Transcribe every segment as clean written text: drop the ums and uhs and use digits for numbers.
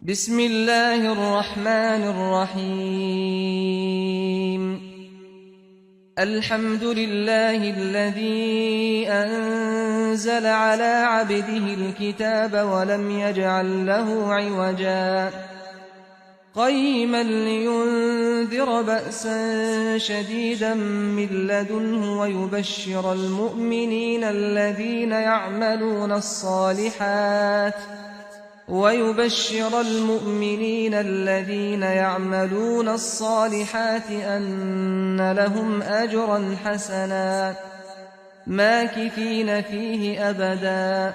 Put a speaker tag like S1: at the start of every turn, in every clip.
S1: بسم الله الرحمن الرحيم. الحمد لله الذي أنزل على عبده الكتاب ولم يجعل له عوجا قيما لينذر بأسا شديدا من لدنه ويبشر المؤمنين الذين يعملون الصالحات أن لهم أجرا حسنا ماكثين فيه أبدا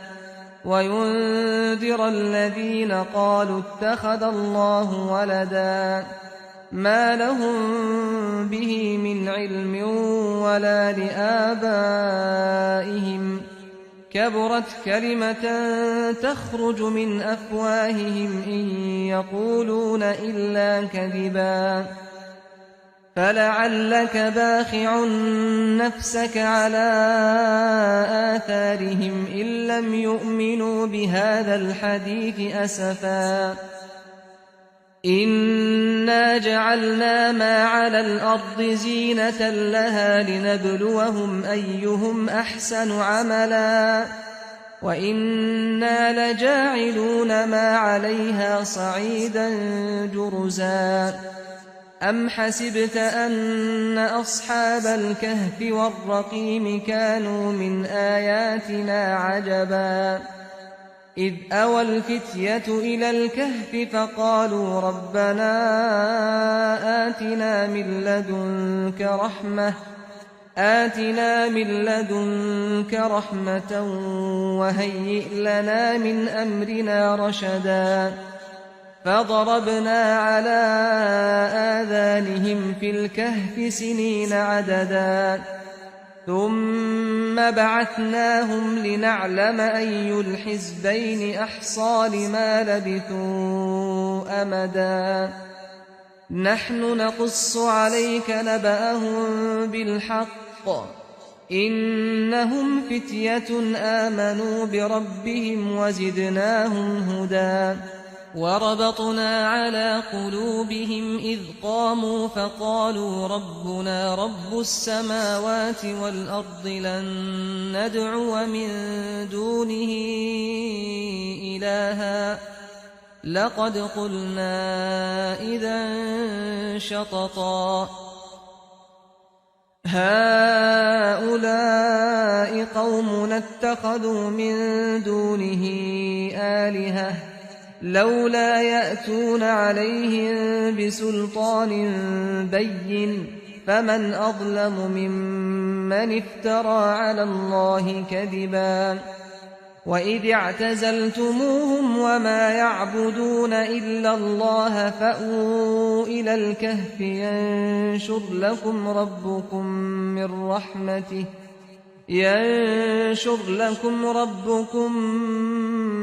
S1: وينذر الذين قالوا اتخذ الله ولدا ما لهم به من علم ولا لآبائهم كبرت كلمة تخرج من أفواههم إن يقولون إلا كذبا فلعلك باخع نفسك على آثارهم إن لم يؤمنوا بهذا الحديث أسفا إنا جعلنا ما على الأرض زينة لها لنبلوهم أيهم أحسن عملا وإنا لجاعلون ما عليها صعيدا جرزا أم حسبت أن أصحاب الكهف والرقيم كانوا من آياتنا عجبا إذ أوى الفتية إلى الكهف فقالوا ربنا آتنا من لدنك رحمة وهيئ لنا من أمرنا رشدا فضربنا على آذانهم في الكهف سنين عددا ثم بعثناهم لنعلم أي الحزبين أحصى لما لبثوا أمدا نحن نقص عليك نبأهم بالحق إنهم فتية آمنوا بربهم وزدناهم هدى وربطنا على قلوبهم إذ قاموا فقالوا ربنا رب السماوات والأرض لن ندعو من دونه إلها لقد قلنا إذا شططا هؤلاء قومنا اتخذوا من دونه آلهة لولا يأتون عليهم بسلطان بين فمن أظلم ممن افترى على الله كذبا وإذ اعتزلتموهم وما يعبدون إلا الله فأووا إلى الكهف ينشر لكم ربكم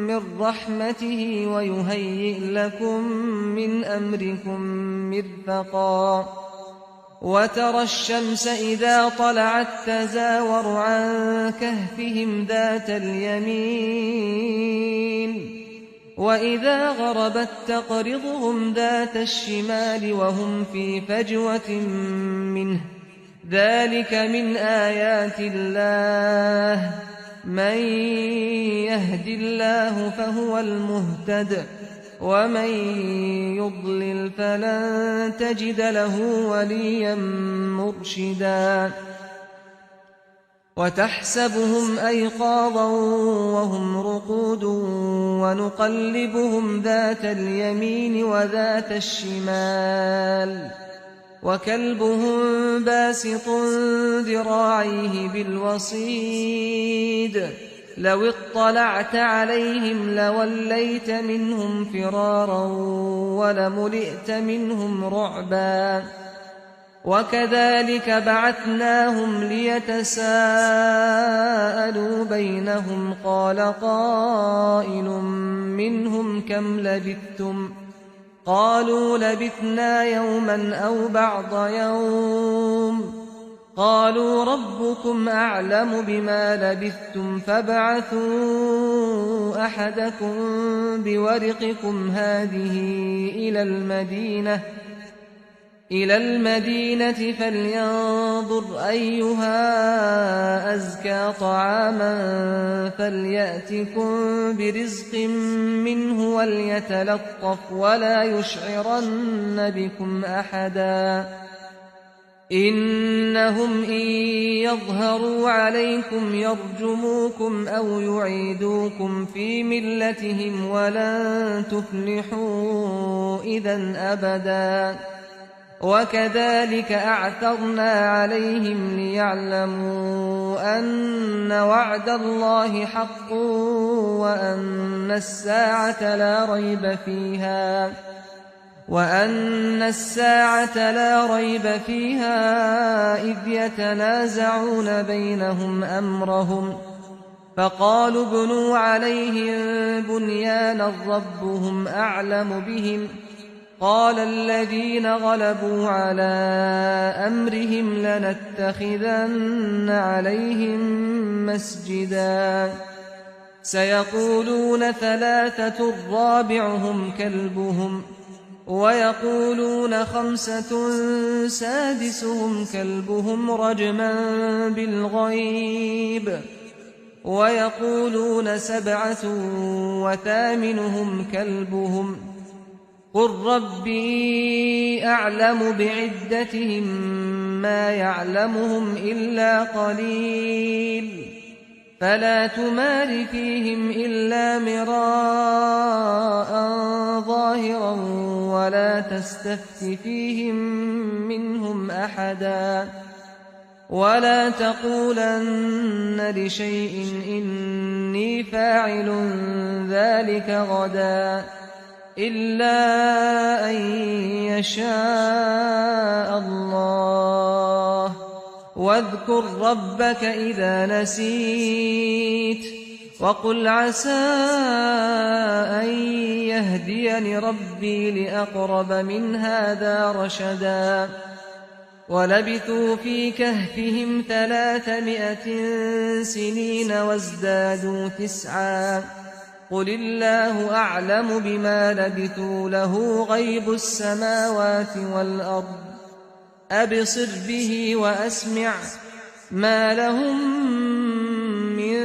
S1: من رحمته ويهيئ لكم من أمركم مرفقا وترى الشمس إذا طلعت تزاور عن كهفهم ذات اليمين وإذا غربت تقرضهم ذات الشمال وهم في فجوة منه ذلك من آيات الله من يهد الله فهو المهتد ومن يضلل فلن تجد له وليا مرشدا وتحسبهم أيقاظا وهم رقود ونقلبهم ذات اليمين وذات الشمال وكلبهم باسط ذراعيه بالوصيد لو اطلعت عليهم لوليت منهم فرارا ولملئت منهم رعبا وكذلك بعثناهم ليتساءلوا بينهم قال قائل منهم كم لبثتم قالوا لبثنا يوما أو بعض يوم قالوا ربكم أعلم بما لبثتم فابعثوا أحدكم بورقكم هذه إلى المدينة فلينظر أيها أزكى طعاما فليأتكم برزق منه وليتلطف ولا يشعرن بكم أحدا إنهم إن يظهروا عليكم يرجموكم أو يعيدوكم في ملتهم ولن تفلحوا إذا أبدا وكذلك أعثرنا عليهم ليعلموا أن وعد الله حق وأن الساعة لا ريب فيها إذ يتنازعون بينهم أمرهم فقالوا ابنوا عليهم بنيانا ربهم أعلم بهم قال الذين غلبوا على أمرهم لنتخذن عليهم مسجدا سيقولون ثلاثة رابعهم كلبهم ويقولون خمسة سادسهم كلبهم رجما بالغيب ويقولون سبعة وثامنهم كلبهم قل ربي أعلم بعدتهم ما يعلمهم إلا قليل فلا تمار فيهم إلا مراء ظاهرا ولا تستفت فيهم منهم أحدا ولا تقولن لشيء إني فاعل ذلك غدا إلا أن يشاء الله واذكر ربك إذا نسيت وقل عسى أن يهديني ربي لأقرب من هذا رشدا ولبثوا في كهفهم 300 سنين وازدادوا 9 قل الله أعلم بما لبثوا له غيب السماوات والأرض أبصر به وأسمع ما لهم من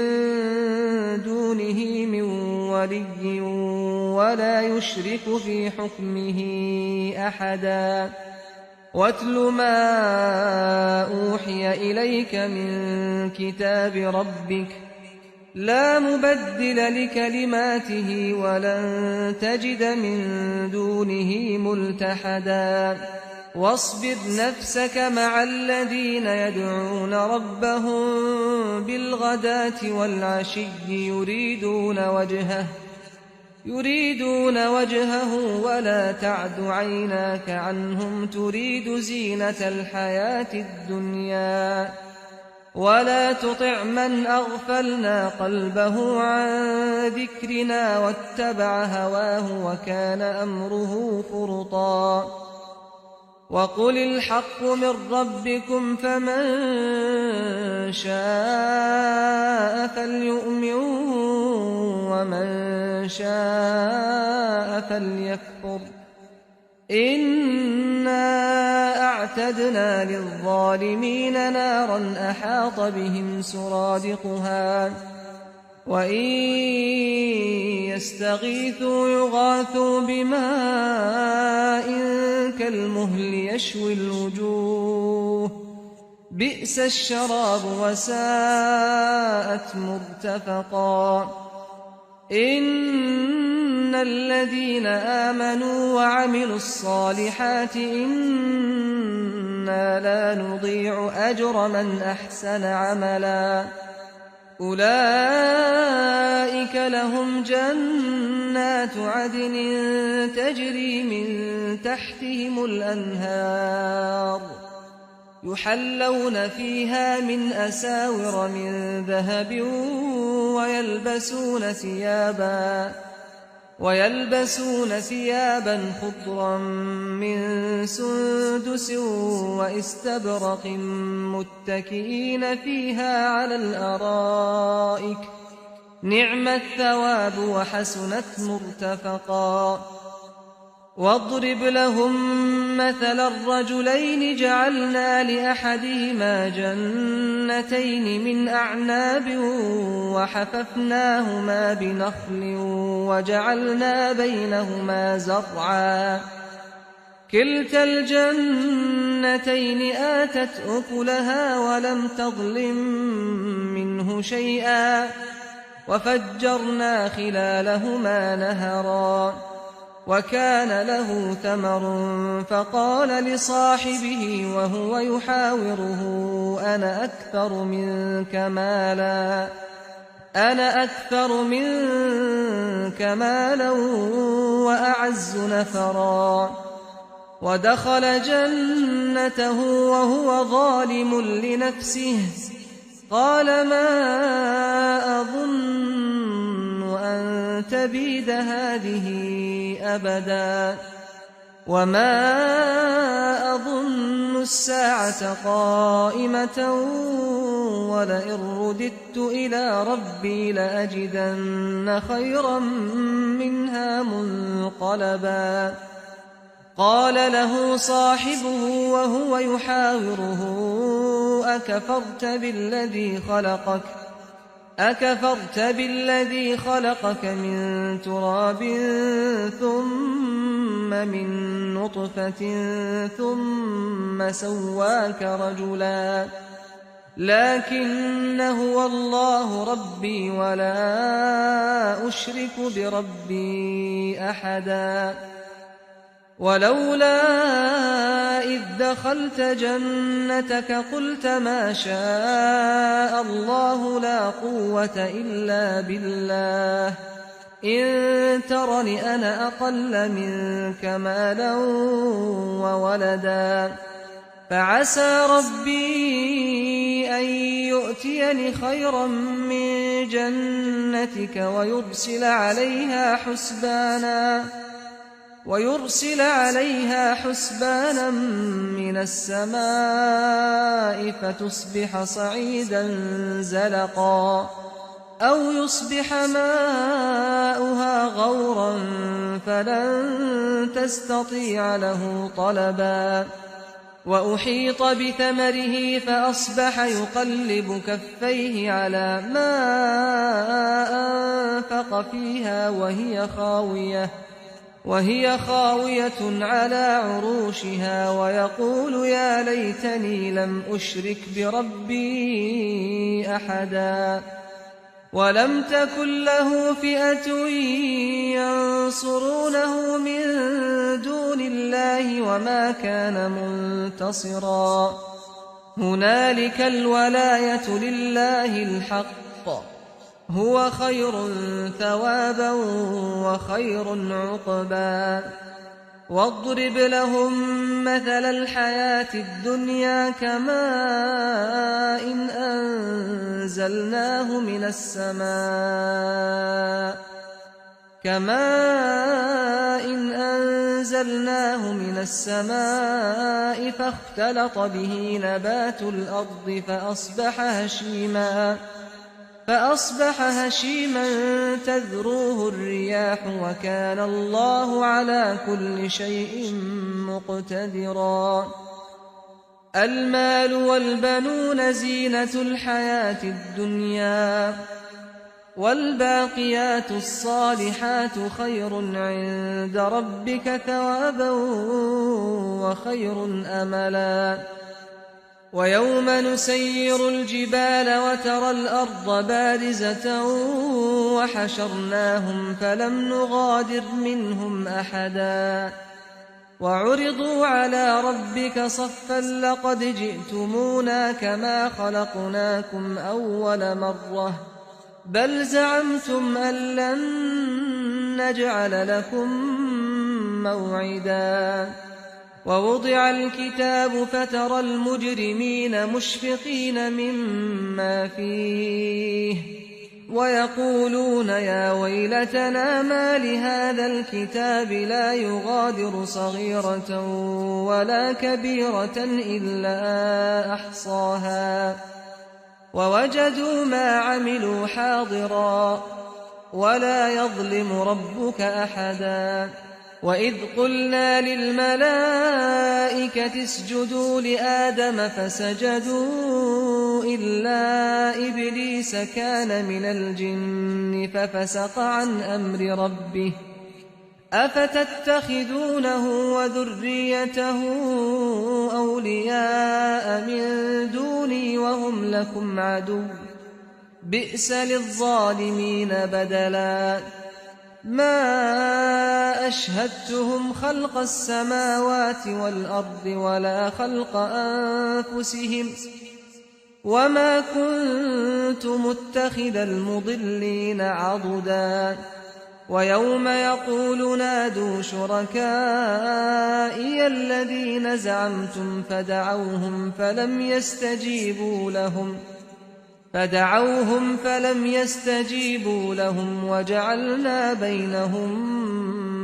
S1: دونه من ولي ولا يشرك في حكمه أحدا واتل ما أوحي إليك من كتاب ربك لا مبدل لكلماته ولن تجد من دونه ملتحدا واصبر نفسك مع الذين يدعون ربهم بالغداة والعشي يريدون وجهه ولا تعد عيناك عنهم تريد زينة الحياة الدنيا ولا تطع من أغفلنا قلبه عن ذكرنا واتبع هواه وكان أمره فرطا وقل الحق من ربكم فمن شاء فليؤمن ومن شاء فليكفر إنا أعتدنا للظالمين نارا أحاط بهم سرادقها وإن يستغيثوا يغاثوا بماء كالمهل يشوي الوجوه بئس الشراب وساءت مرتفقا إن الذين آمنوا وعملوا الصالحات إنا لا نضيع أجر من أحسن عملا أولئك لهم جنات عدن تجري من تحتهم الأنهار يحلون فيها من أساور من ذهب ويلبسون ويلبسون ثيابا خضرا من سندس واستبرق متكئين فيها على الأرائك نعم الثواب وحسنت مرتفقا واضرب لهم مثل الرجلين جعلنا لأحدهما جنتين من أعناب وحففناهما بنخل وجعلنا بينهما زرعا كلتا الجنتين آتت أكلها ولم تظلم منه شيئا وفجرنا خلالهما نهرا وكان له ثمر فقال لصاحبه وهو يحاوره أنا أكثر منك مالا وأعز نفرا ودخل جنته وهو ظالم لنفسه قال ما أظن أن تبيد هذه أبدا وما أظن الساعة قائمة ولئن رددت إلى ربي لأجدن خيرا منها منقلبا قال له صاحبه وهو يحاوره أكفرت بالذي خلقك من تراب ثم من نطفة ثم سواك رجلا لكن هو الله ربي ولا أشرك بربي أحدا ولولا إذ دخلت جنتك قلت ما شاء الله لا قوة إلا بالله إن ترني أنا أقل منك مالا وولدا فعسى ربي أن يؤتيني خيرا من جنتك ويرسل عليها حسبانا من السماء فتصبح صعيدا زلقا أو يصبح ماؤها غورا فلن تستطيع له طلبا وأحيط بثمره فأصبح يقلب كفيه على ما أنفق فيها وهي خاوية على عروشها ويقول يا ليتني لم أشرك بربي أحدا ولم تكن له فئة ينصرونه من دون الله وما كان منتصرا هنالك الولاية لله الحق هو خير ثوابا وخير عقبا واضرب لهم مثل الحياة الدنيا كماء أنزلناه من السماء فاختلط به نبات الأرض فأصبح هشيما تذروه الرياح وكان الله على كل شيء مقتدرا المال والبنون زينة الحياة الدنيا والباقيات الصالحات خير عند ربك ثوابا وخير أملا ويوم نسير الجبال وترى الأرض بارزة وحشرناهم فلم نغادر منهم أحدا وعرضوا على ربك صفا لقد جئتمونا كما خلقناكم أول مرة بل زعمتم أن لن نجعل لكم موعدا ووضع الكتاب فترى المجرمين مشفقين مما فيه ويقولون يا ويلتنا ما لهذا الكتاب لا يغادر صغيرة ولا كبيرة إلا أحصاها ووجدوا ما عملوا حاضرا ولا يظلم ربك أحدا وإذ قلنا للملائكة اسجدوا لآدم فسجدوا إلا إبليس كان من الجن ففسق عن أمر ربه أفتتخذونه وذريته أولياء من دوني وهم لكم عدو بئس للظالمين بدلا ما أشهدتهم خلق السماوات والأرض ولا خلق أنفسهم وما كنت متخذ المضلين عضدا ويوم يقول نادوا شركائي الذين زعمتم فدعوهم فلم يستجيبوا لهم وجعلنا بينهم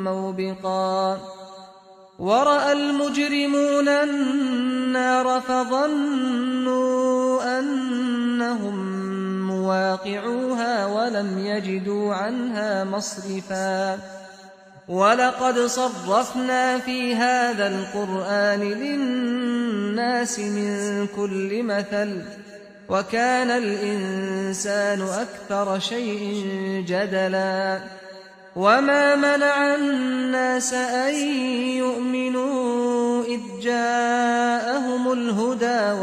S1: موبقا ورأى المجرمون النار فظنوا أنهم مواقعوها ولم يجدوا عنها مصرفا ولقد صرفنا في هذا القرآن للناس من كل مثل وكان الإنسان أكثر شيء جدلا وما منع الناس أن يؤمنوا إذ جاءهم الهدى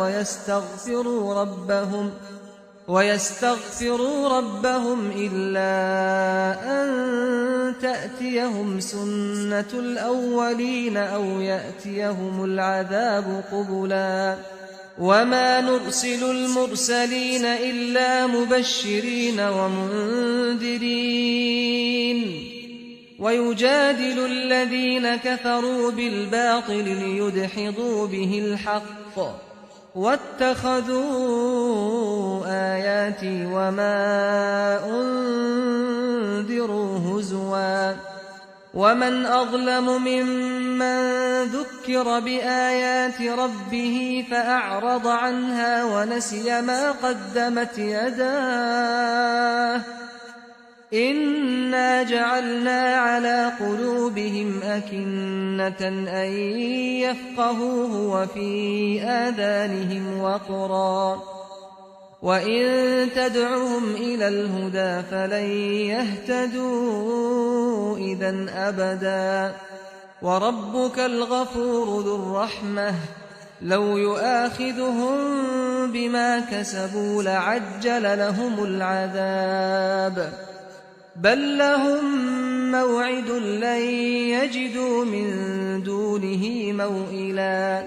S1: ويستغفروا ربهم إلا أن تأتيهم سنة الأولين أو يأتيهم العذاب قبلا وما نرسل المرسلين إلا مبشرين ومنذرين ويجادل الذين كفروا بالباطل ليدحضوا به الحق واتخذوا آياتي وما أنذروا هزوا ومن أظلم ممن ذكر بآيات ربه فأعرض عنها ونسي ما قدمت يداه إنا جعلنا على قلوبهم أكنة أن يفقهوه وفي آذانهم وقرا وإن تدعهم إلى الهدى فلن يهتدوا إذا أبدا وربك الغفور ذو الرحمة لو يؤاخذهم بما كسبوا لعجل لهم العذاب بل لهم موعد لن يجدوا من دونه موئلا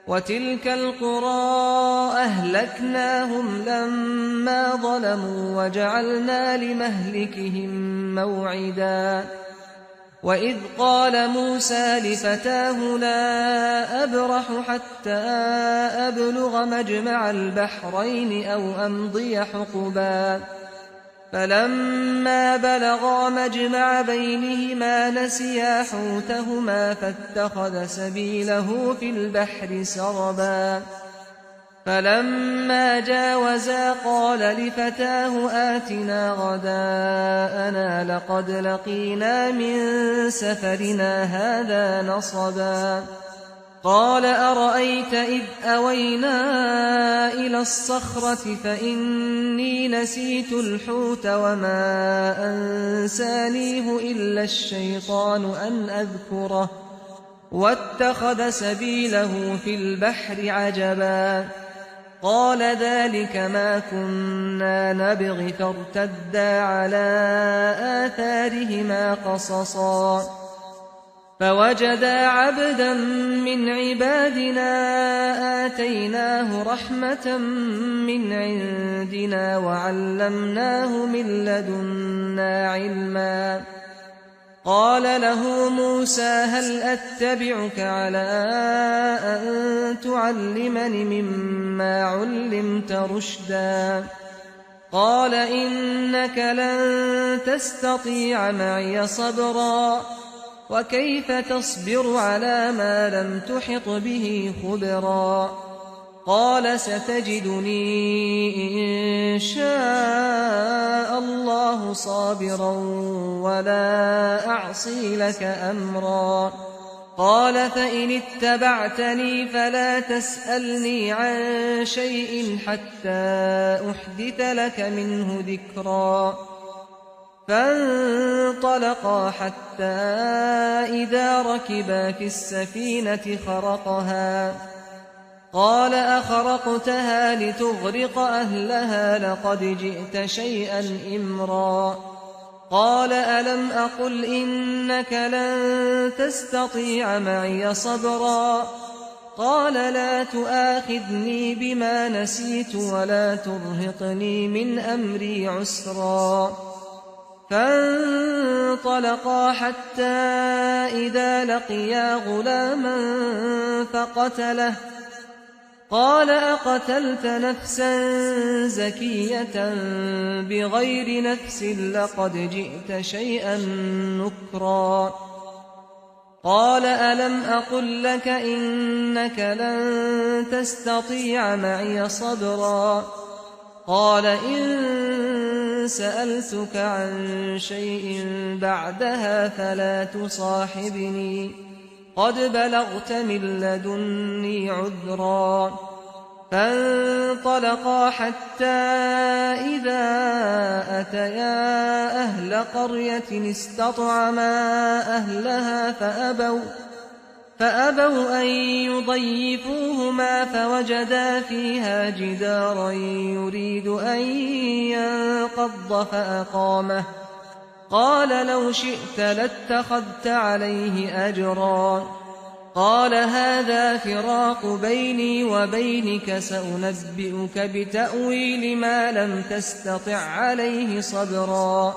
S1: وتلك القرى أهلكناهم لما ظلموا وجعلنا لمهلكهم موعدا وإذ قال موسى لفتاه لا أبرح حتى أبلغ مجمع البحرين أو أمضي حقبا فلما بلغا مجمع بينهما نسيا حوتهما فاتخذ سبيله في البحر سربا فلما جاوزا قال لفتاه آتنا غداءنا لقد لقينا من سفرنا هذا نصبا قال أرأيت إذ أوينا إلى الصخرة فإني نسيت الحوت وما أنسانيه إلا الشيطان أن أذكره واتخذ سبيله في البحر عجبا قال ذلك ما كنا نبغي فارتدا على آثارهما قصصا فوجدا عبدا من عبادنا آتيناه رحمة من عندنا وعلمناه من لدنا علما قال له موسى هل أتبعك على أن تعلمني مما علمت رشدا قال إنك لن تستطيع معي صبرا وكيف تصبر على ما لم تحط به خبرا قال ستجدني إن شاء الله صابرا ولا أعصي لك أمرا قال فإن اتبعتني فلا تسألني عن شيء حتى أحدث لك منه ذكرا فانطلقا حتى إذا ركبا في السفينة خرقها قال أخرقتها لتغرق أهلها لقد جئت شيئا إمرا قال ألم أقل إنك لن تستطيع معي صبرا قال لا تؤاخذني بما نسيت ولا ترهقني من أمري عسرا فانطلقا حتى إذا لقيا غلاما فقتله قال أقتلت نفسا زكية بغير نفس لقد جئت شيئا نكرا قال ألم أقل لك إنك لن تستطيع معي صبرا قال إن سألتك عن شيء بعدها فلا تصاحبني قد بلغت من لدني عذرا فانطلقا حتى إذا أتيا أهل قرية استطعما أهلها فأبوا أن يضيفوهما فوجدا فيها جدارا يريد أن ينقض فأقامه قال لو شئت لاتخذت عليه أجرا قال هذا فراق بيني وبينك سأنبئك بتأويل ما لم تستطع عليه صبرا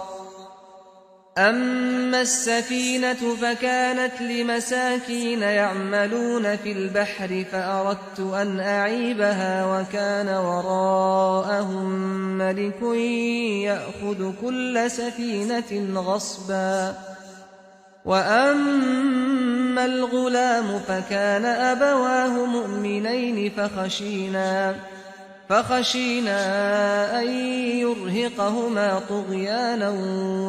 S1: أما السفينة فكانت لمساكين يعملون في البحر فأردت أن أعيبها وكان وراءهم ملك يأخذ كل سفينة غصبا وأما الغلام فكان أبواه مؤمنين فخشينا أن يرهقهما طغيانا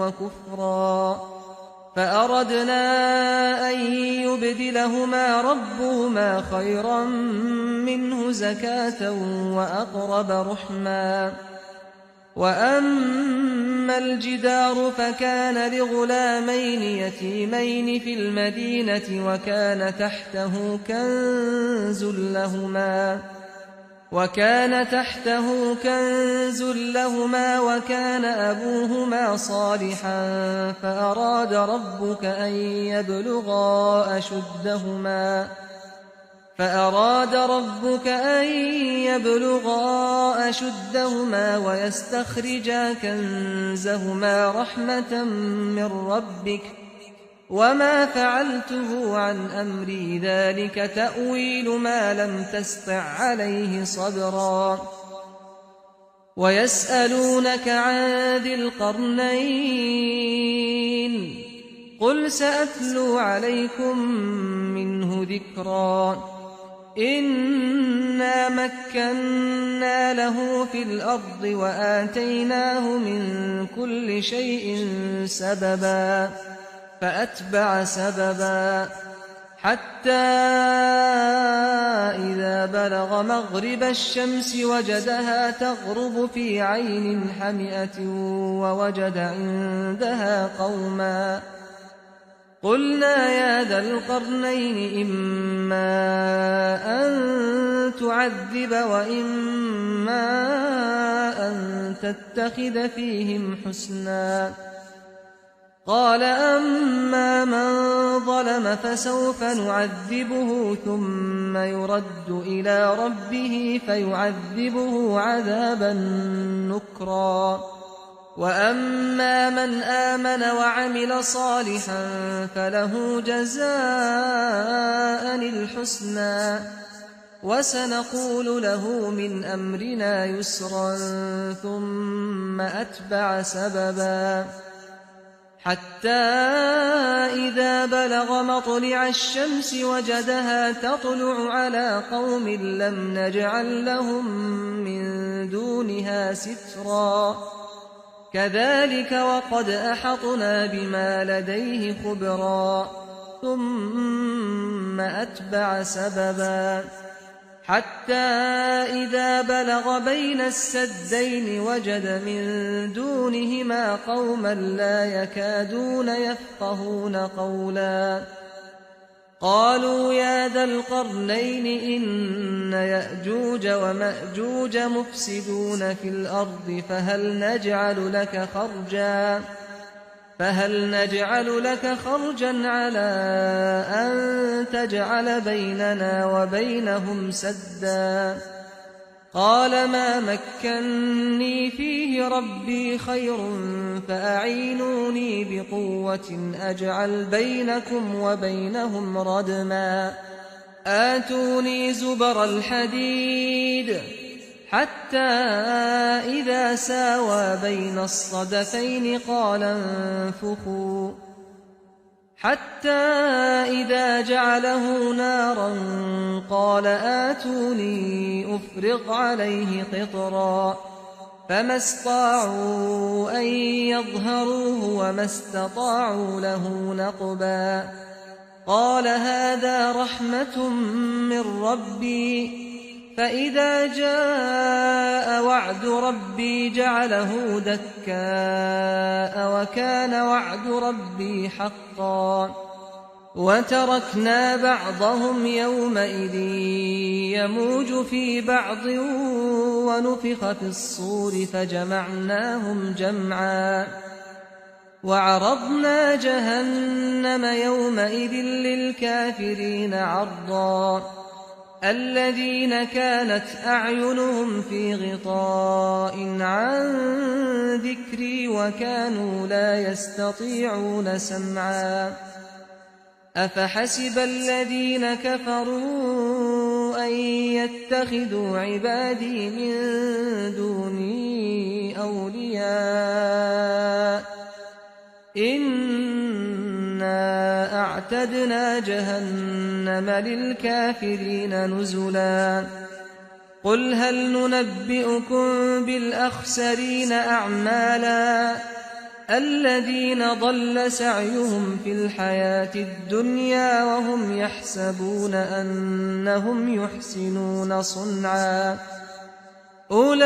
S1: وكفرا فأردنا أن يبدلهما ربهما خيرا منه زكاة وأقرب رحما وأما الجدار فكان لغلامين يتيمين في المدينة وكان تحته كنز لهما وكان أبوهما صالحا فأراد ربك أن يبلغا أشدهما ويستخرجا كنزهما رحمة من ربك وما فعلته عن أمري ذلك تأويل ما لم تسطع عليه صبرا ويسألونك عن ذي القرنين قل سأتلو عليكم منه ذكرا إنا مكنا له في الأرض وآتيناه من كل شيء سببا فأتبع سببا حتى إذا بلغ مغرب الشمس وجدها تغرب في عين حمئة ووجد عندها قوما قلنا يا ذا القرنين إما أن تعذب وإما أن تتخذ فيهم حسنا قال أما من ظلم فسوف نعذبه ثم يرد إلى ربه فيعذبه عذابا نكرا وأما من آمن وعمل صالحا فله جزاء الحسنى وسنقول له من أمرنا يسرا ثم أتبع سببا حتى إذا بلغ مطلع الشمس وجدها تطلع على قوم لم نجعل لهم من دونها سترا كذلك وقد أحطنا بما لديه خبرا ثم أتبع سببا حتى إذا بلغ بين السدين وجد من دونهما قوما لا يكادون يفقهون قولا قالوا يا ذا القرنين إن يأجوج ومأجوج مفسدون في الأرض فهل نجعل لك خرجا على أن تجعل بيننا وبينهم سدا قال ما مكني فيه ربي خير فأعينوني بقوة أجعل بينكم وبينهم ردما آتوني زبر الحديد حتى إذا ساوى بين الصدفين قال انفخوا حتى إذا جعله نارا قال آتوني أفرغ عليه قطرا فما استطاعوا أن يظهروه وما استطاعوا له نقبا قال هذا رحمة من ربي فإذا جاء وعد ربي جعله دكاء وكان وعد ربي حقا وتركنا بعضهم يومئذ يموج في بعض ونفخ في الصور فجمعناهم جمعا وعرضنا جهنم يومئذ للكافرين عرضا الذين كانت أعينهم في غطاء عن ذكري وكانوا لا يستطيعون سمعا أفحسب الذين كفروا أن يتخذوا عبادي من دوني أولياء إنا أعتدنا جهنم للكافرين نزلا قل هل ننبئكم بالأخسرين أعمالا الذين ضل سعيهم في الحياة الدنيا وهم يحسبون أنهم يحسنون صنعا أولئك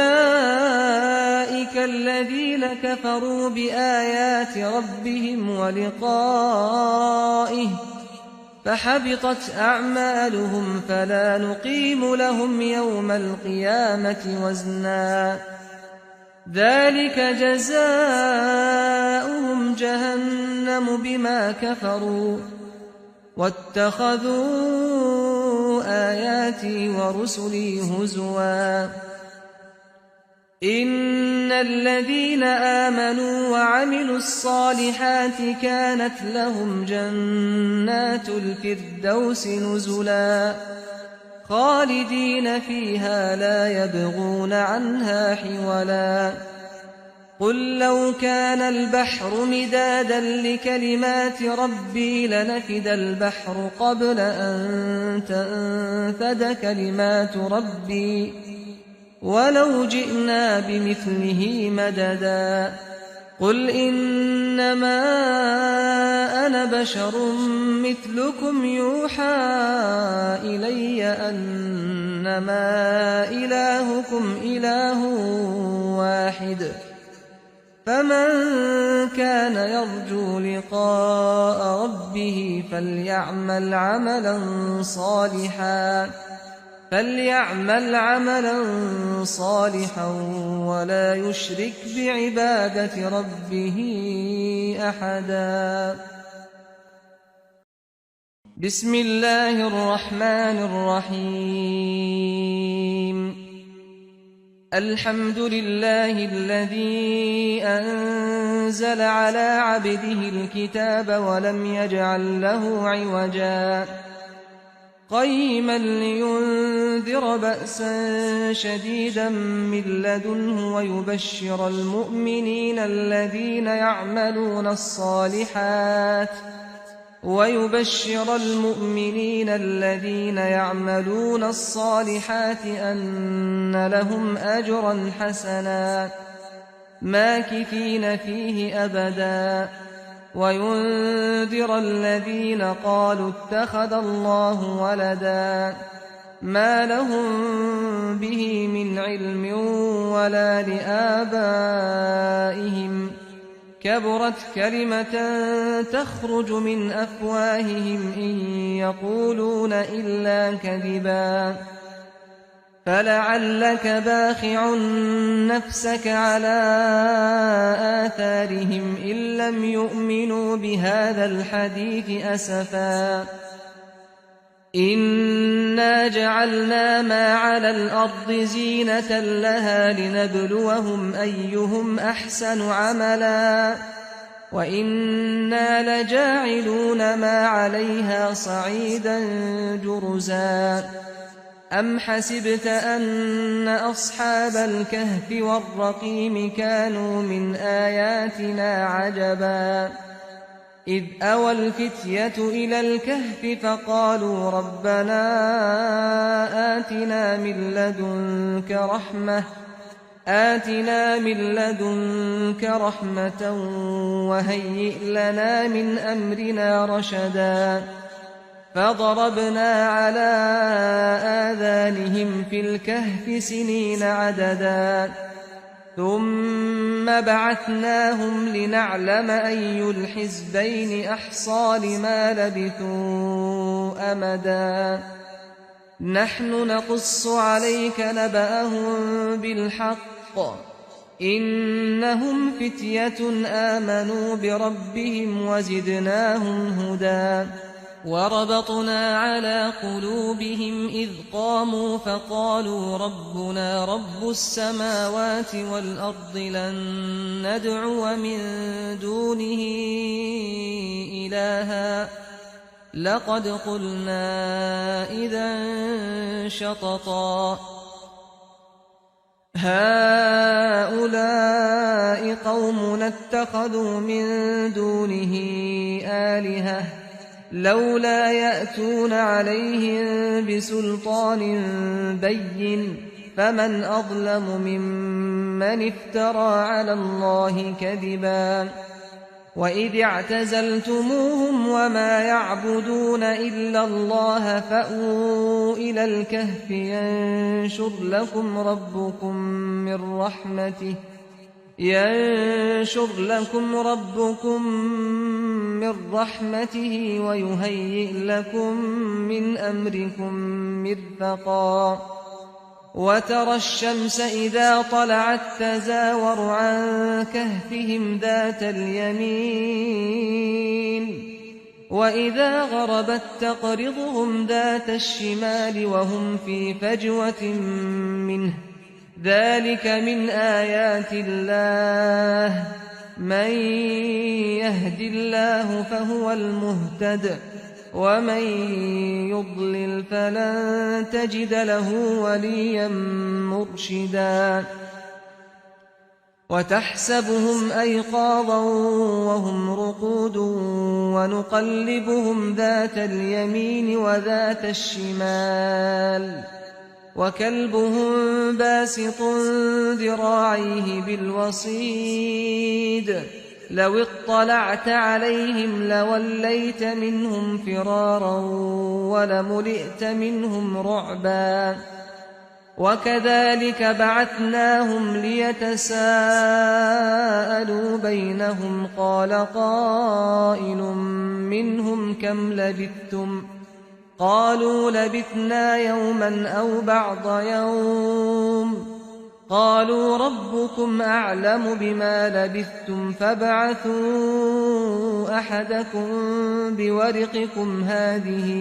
S1: الذين كفروا بآيات ربهم ولقائه فحبطت أعمالهم فلا نقيم لهم يوم القيامة وزنا ذلك جزاؤهم جهنم بما كفروا واتخذوا آياتي ورسلي هزوا إن الذين آمنوا وعملوا الصالحات كانت لهم جنات الفردوس نزلا خالدين فيها لا يبغون عنها حولا قل لو كان البحر مدادا لكلمات ربي لنفد البحر قبل أن تنفد كلمات ربي ولو جئنا بمثله مددا قل إنما أنا بشر مثلكم يوحى إلي أنما إلهكم إله واحد فمن كان يرجو لقاء ربه فليعمل عملا صالحا ولا يشرك بعبادة ربه أحدا بسم الله الرحمن الرحيم الحمد لله الذي أنزل على عبده الكتاب ولم يجعل له عوجا قيما لينذر بأسا شديدا من لدنه ويبشر المؤمنين الذين يعملون الصالحات أن لهم أجرا حسنا ماكثين فيه أبدا وينذر الذين قالوا اتخذ الله ولدا ما لهم به من علم ولا لآبائهم كبرت كلمة تخرج من أفواههم إن يقولون إلا كذبا فلعلك باخع نفسك على آثارهم إن لم يؤمنوا بهذا الحديث أسفا إنا جعلنا ما على الأرض زينة لها لنبلوهم أيهم أحسن عملا وإنا لجاعلون ما عليها صعيدا جرزا أم حسبت أن أصحاب الكهف والرقيم كانوا من آياتنا عجبا إذ أوى الفتية إلى الكهف فقالوا ربنا آتنا من لدنك رحمة وهيئ لنا من أمرنا رشدا فضربنا على آذانهم في الكهف سنين عددا ثم بعثناهم لنعلم أي الحزبين أحصى لما لبثوا أمدا نحن نقص عليك نبأهم بالحق إنهم فتية آمنوا بربهم وزدناهم هدى وربطنا على قلوبهم إذ قاموا فقالوا ربنا رب السماوات والأرض لن ندعو من دونه إلها لقد قلنا إذا شططا هؤلاء قومنا اتخذوا من دونه آلهة لولا يأتون عليهم بسلطان بين فمن أظلم ممن افترى على الله كذبا وإذ اعتزلتموهم وما يعبدون إلا الله فأووا إلى الكهف ينشر لكم ربكم من رحمته ويهيئ لكم من أمركم مرفقا وترى الشمس إذا طلعت تزاور عن كهفهم ذات اليمين وإذا غربت تقرضهم ذات الشمال وهم في فجوة منه ذلك من آيات الله من يهد الله فهو المهتد ومن يضلل فلن تجد له وليا مرشدا وتحسبهم أيقاظا وهم رقود ونقلبهم ذات اليمين وذات الشمال وكلبهم باسط ذراعيه بالوصيد لو اطلعت عليهم لوليت منهم فرارا ولملئت منهم رعبا وكذلك بعثناهم ليتساءلوا بينهم قال قائل منهم كم لبثتم قالوا لبثنا يوما أو بعض يوم قالوا ربكم أعلم بما لبثتم فابعثوا أحدكم بورقكم هذه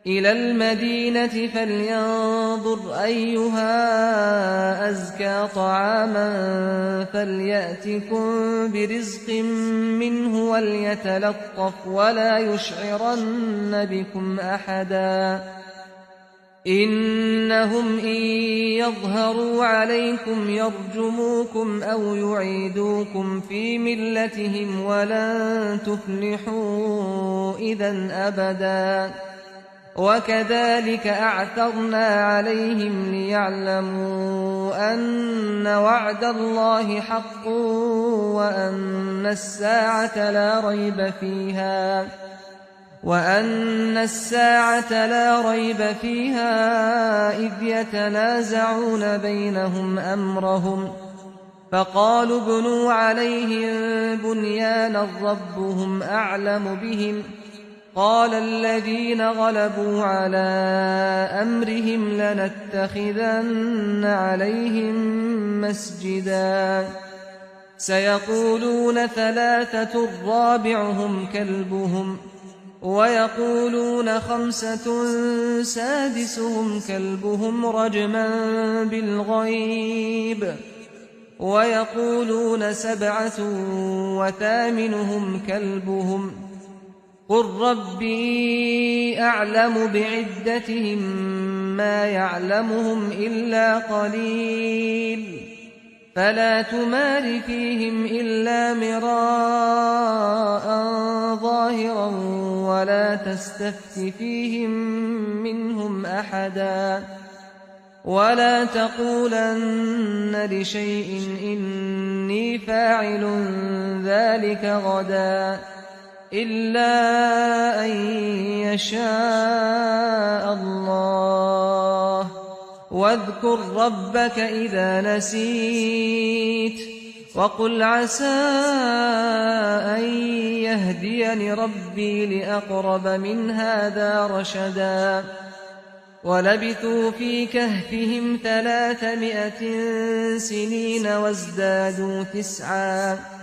S1: إلى المدينة فلينظر أيها أزكى طعاما فليأتكم برزق منه وليتلطف ولا يشعرن بكم أحدا إنهم إن يظهروا عليكم يرجموكم أو يعيدوكم في ملتهم ولن تفلحوا إذا أبدا وكذلك أعثرنا عليهم ليعلموا أن وعد الله حق وأن الساعة لا ريب فيها إذ يتنازعون بينهم أمرهم فقالوا ابنوا عليهم بنيانا ربهم أعلم بهم قال الذين غلبوا على أمرهم لنتخذن عليهم مسجدا سيقولون ثلاثة رابعهم كلبهم ويقولون خمسة سادسهم كلبهم رجما بالغيب ويقولون سبعة وثامنهم كلبهم قل ربي أعلم بعدتهم ما يعلمهم إلا قليل فلا تمار فيهم إلا مراء ظاهرا ولا تستفت فيهم منهم أحدا ولا تقولن لشيء إني فاعل ذلك غدا إلا أن يشاء الله واذكر ربك إذا نسيت وقل عسى أن يهديني ربي لأقرب من هذا رشدا ولبثوا في كهفهم 300 سنين وازدادوا 9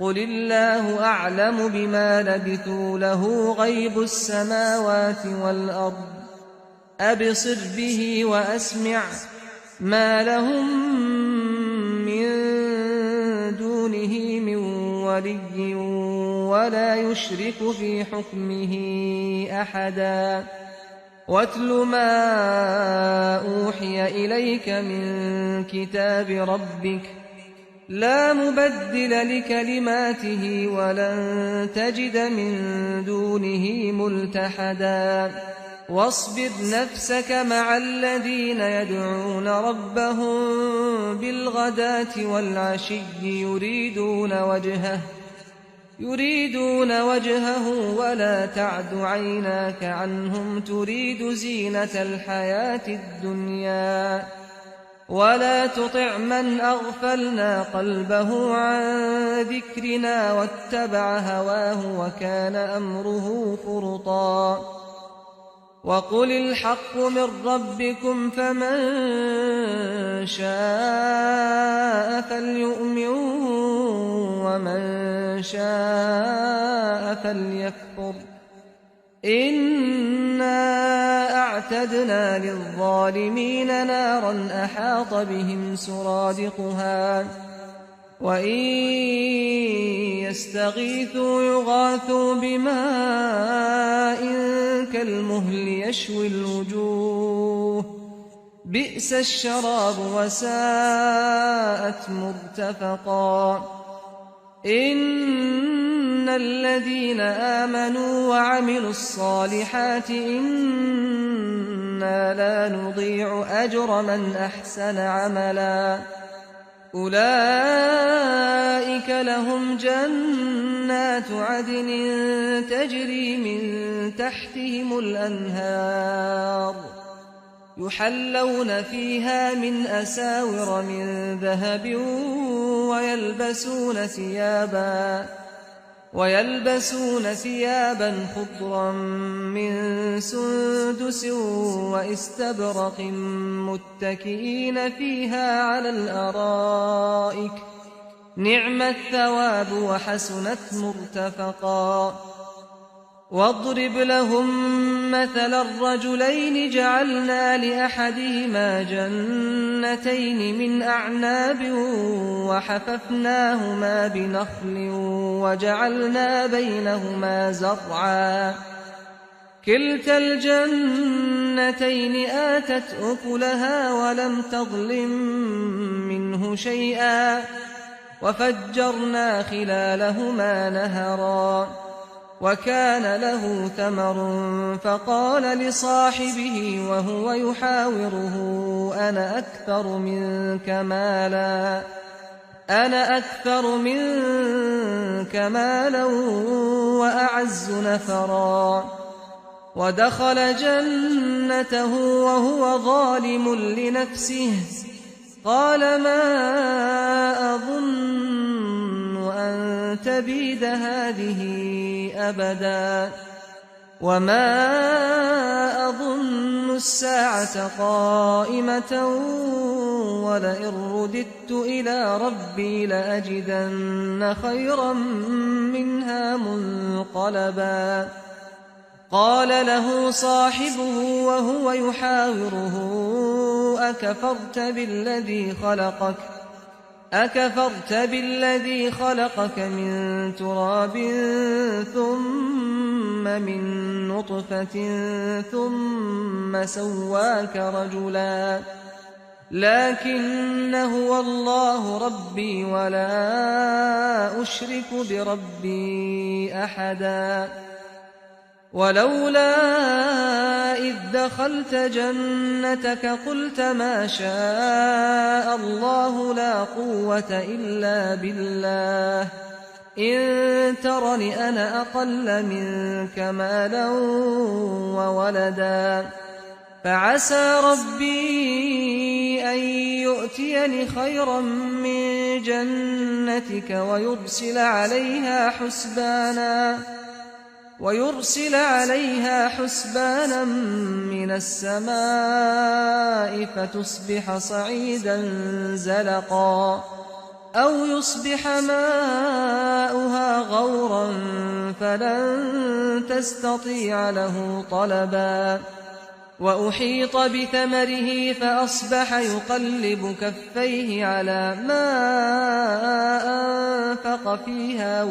S1: قل الله أعلم بما لبثوا له غيب السماوات والأرض أبصر به وأسمع ما لهم من دونه من ولي ولا يشرك في حكمه أحدا واتل ما أوحي إليك من كتاب ربك لا مبدل لكلماته ولن تجد من دونه ملتحدا واصبر نفسك مع الذين يدعون ربهم بالغداة والعشي يريدون وجهه ولا تعد عيناك عنهم تريد زينة الحياة الدنيا ولا تطع من أغفلنا قلبه عن ذكرنا واتبع هواه وكان أمره فرطا وقل الحق من ربكم فمن شاء فليؤمن ومن شاء فليكفر إنا أعتدنا للظالمين نارا أحاط بهم سرادقها وإن يستغيثوا يغاثوا بماء كالمهل يشوي الوجوه بئس الشراب وساءت مرتفقا إن الذين آمنوا وعملوا الصالحات إنا لا نضيع أجر من أحسن عملا أولئك لهم جنات عدن تجري من تحتهم الأنهار يحلون فيها من أساور من ذهب ويلبسون ثيابا خضرا من سندس واستبرق متكئين فيها على الأرائك نعم الثواب وحسنت مرتفقا واضرب لهم مثل الرجلين جعلنا لأحدهما جنتين من أعناب وحففناهما بنخل وجعلنا بينهما زرعا كلتا الجنتين آتت أكلها ولم تظلم منه شيئا وفجرنا خلالهما نهرا وكان له ثمر فقال لصاحبه وهو يحاوره أنا أكثر منك مالا وأعز نفرا ودخل جنته وهو ظالم لنفسه قال ما أظن أن تبيد هذه أبدا وما أظن الساعة قائمة ولئن رددت إلى ربي لأجدن خيرا منها منقلبا قال له صاحبه وهو يحاوره أكفرت بالذي خلقك من تراب ثم من نطفة ثم سواك رجلا لكن هو الله ربي ولا أشرك بربي أحدا ولولا إذ دخلت جنتك قلت ما شاء الله لا قوة إلا بالله إن ترني أنا أقل منك مالا وولدا فعسى ربي أن يؤتيني خيرا من جنتك ويرسل عليها حسبانا من السماء فتصبح صعيدا زلقا أو يصبح ماؤها غورا فلن تستطيع له طلبا وأحيط بثمره فأصبح يقلب كفيه على ما أنفق فيها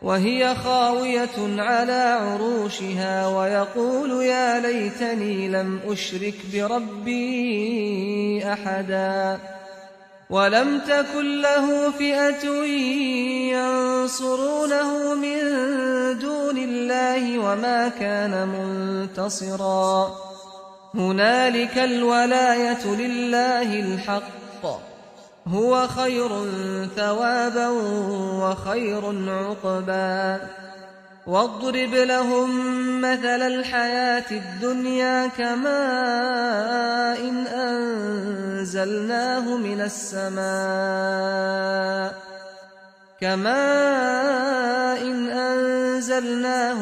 S1: وهي خاوية على عروشها ويقول يا ليتني لم أشرك بربي أحدا ولم تكن له فئة ينصرونه من دون الله وما كان منتصرا هنالك الولاية لله الحق هو خير ثوابا وخير عقبا واضرب لهم مثل الحياة الدنيا كماء أنزلناه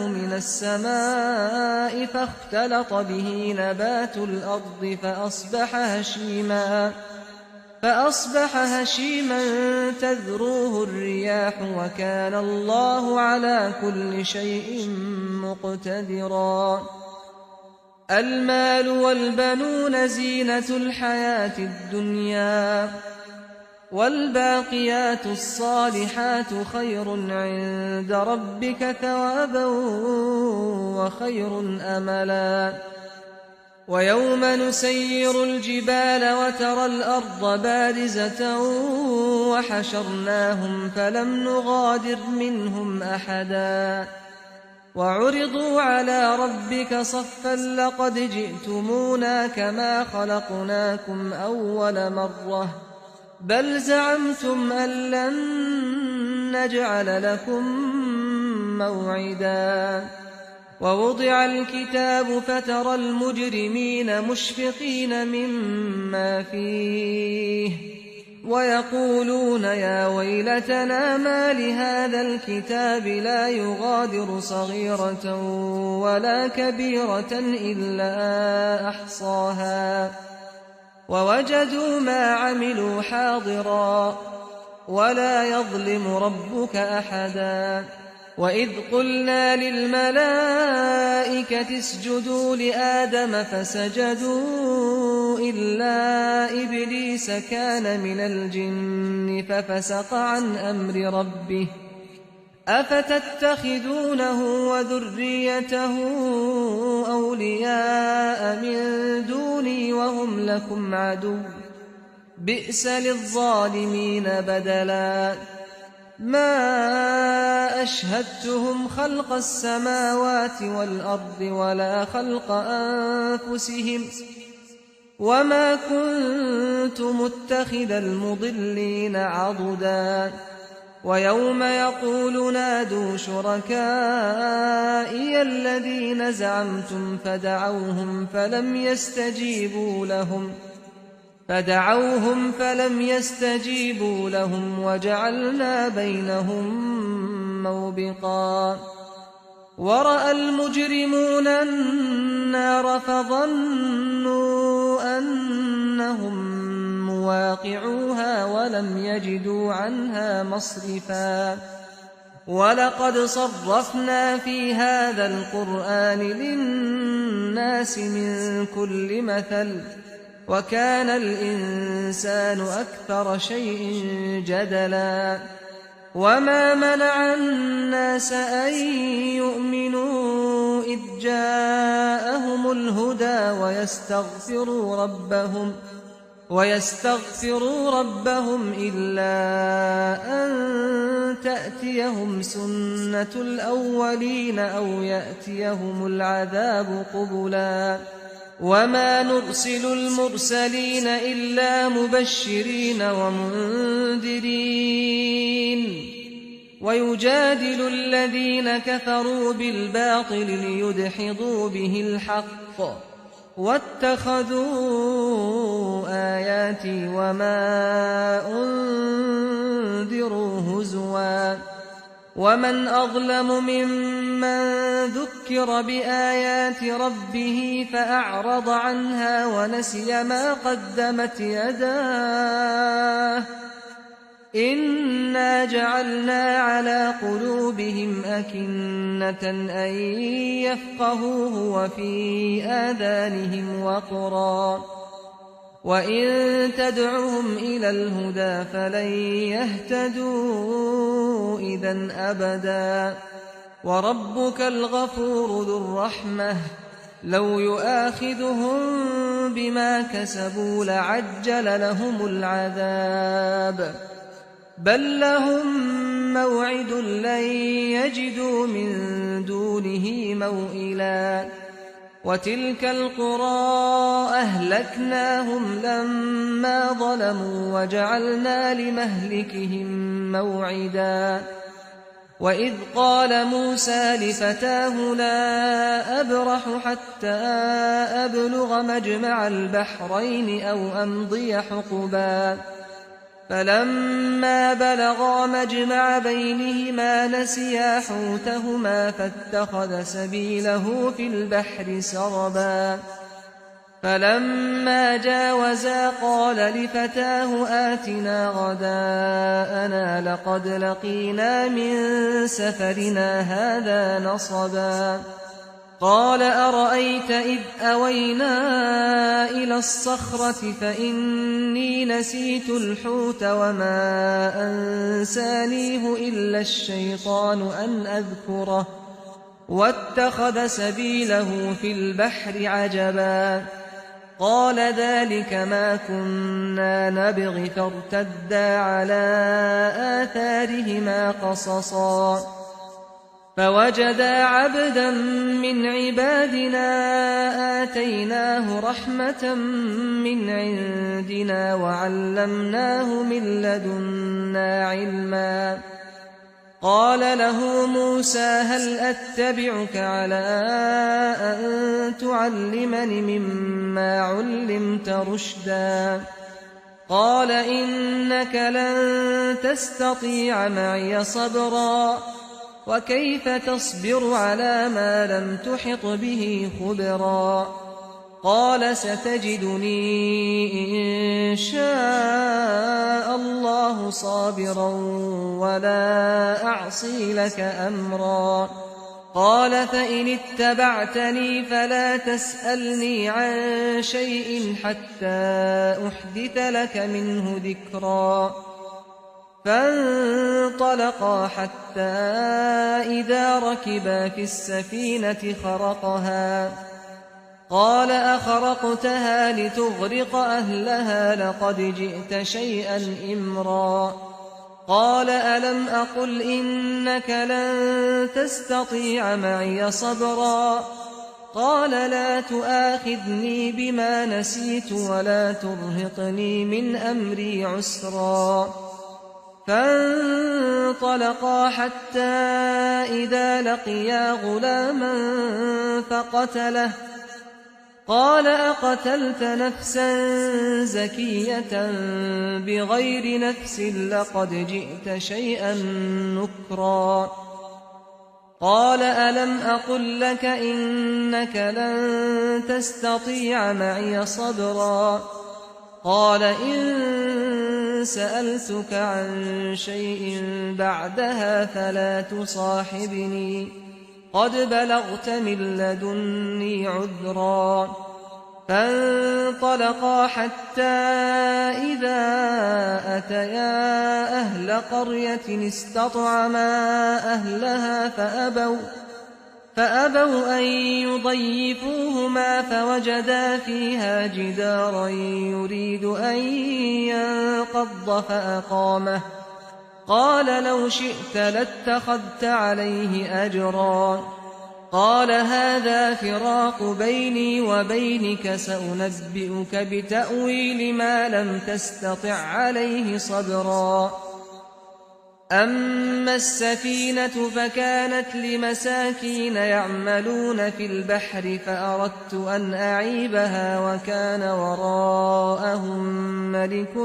S1: من السماء فاختلط به نبات الأرض فأصبح هشيما تذروه الرياح وكان الله على كل شيء مقتدرا المال والبنون زينة الحياة الدنيا والباقيات الصالحات خير عند ربك ثوابا وخير أملا ويوم نسير الجبال وترى الأرض بارزة وحشرناهم فلم نغادر منهم أحدا وعرضوا على ربك صفا لقد جئتمونا كما خلقناكم أول مرة بل زعمتم أن لن نجعل لكم موعدا ووضع الكتاب فترى المجرمين مشفقين مما فيه ويقولون يا ويلتنا ما لهذا الكتاب لا يغادر صغيرة ولا كبيرة إلا أحصاها ووجدوا ما عملوا حاضرا ولا يظلم ربك أحدا وإذ قلنا للملائكة اسجدوا لآدم فسجدوا إلا إبليس كان من الجن ففسق عن أمر ربه أفتتخذونه وذريته أولياء من دوني وهم لكم عدو بئس للظالمين بدلا ما أشهدتهم خلق السماوات والأرض ولا خلق أنفسهم وما كنت متخذ المضلين عضدا ويوم يقول نادوا شركائي الذين زعمتم فدعوهم فلم يستجيبوا لهم وجعلنا بينهم موبقا ورأى المجرمون النار فظنوا أنهم مواقعوها ولم يجدوا عنها مصرفا ولقد صرفنا في هذا القرآن للناس من كل مثل وكان الإنسان أكثر شيء جدلا وما منع الناس أن يؤمنوا إذ جاءهم الهدى ويستغفروا ربهم إلا أن تأتيهم سنة الأولين أو يأتيهم العذاب قبلا وما نرسل المرسلين إلا مبشرين ومنذرين ويجادل الذين كفروا بالباطل ليدحضوا به الحق واتخذوا آياتي وما أنذروا هزوا ومن أظلم ممن ذكر بآيات ربه فأعرض عنها ونسي ما قدمت يداه إنا جعلنا على قلوبهم أكنة أن يفقهوه وفي آذانهم وقرا وإن تدعهم إلى الهدى فلن يهتدوا إذا أبدا وربك الغفور ذو الرحمة لو يؤاخذهم بما كسبوا لعجل لهم العذاب بل لهم موعد لن يجدوا من دونه موئلا وتلك القرى أهلكناهم لما ظلموا وجعلنا لمهلكهم موعدا وإذ قال موسى لفتاه لا أبرح حتى أبلغ مجمع البحرين أو أمضي حقبا فلما بلغا مجمع بينهما نسيا حوتهما فاتخذ سبيله في البحر سربا فلما جاوزا قال لفتاه آتنا غداءنا لقد لقينا من سفرنا هذا نصبا قال أرأيت إذ أوينا إلى الصخرة فإني نسيت الحوت وما أنسانيه إلا الشيطان أن أذكره واتخذ سبيله في البحر عجبا قال ذلك ما كنا نبغ فارتدا على آثارهما قصصا فوجدا عبدا من عبادنا آتيناه رحمة من عندنا وعلمناه من لدنا علما قال له موسى هل أتبعك على أن تعلمني مما علمت رشدا قال إنك لن تستطيع معي صبرا وكيف تصبر على ما لم تحط به خبرا قال ستجدني إن شاء الله صابرا ولا أعصي لك أمرا. قال فإن اتبعتني فلا تسألني عن شيء حتى أحدث لك منه ذكرا. فانطلقا حتى إذا ركبا في السفينة خرقها قال أخرقتها لتغرق أهلها لقد جئت شيئا إمرا. قال ألم أقل إنك لن تستطيع معي صبرا. قال لا تؤاخذني بما نسيت ولا ترهقني من أمري عسرا. فانطلقا حتى إذا لقيا غلاما فقتله قال أقتلت نفسا زكية بغير نفس لقد جئت شيئا نكرا. قال ألم أقل لك إنك لن تستطيع معي صبرا. قال إن سألتك عن شيء بعدها فلا تصاحبني قد بلغت من لدني عذرا. فانطلقا حتى إذا أتيا أهل قرية استطعما أهلها فأبوا أن يضيفوهما فوجدا فيها جدارا يريد أن ينقض فأقامه. قال لو شئت لاتخذت عليه أجرا. قال هذا فراق بيني وبينك سأنبئك بتأويل ما لم تستطع عليه صبرا. أما السفينة فكانت لمساكين يعملون في البحر فأردت أن أعيبها وكان وراءهم ملك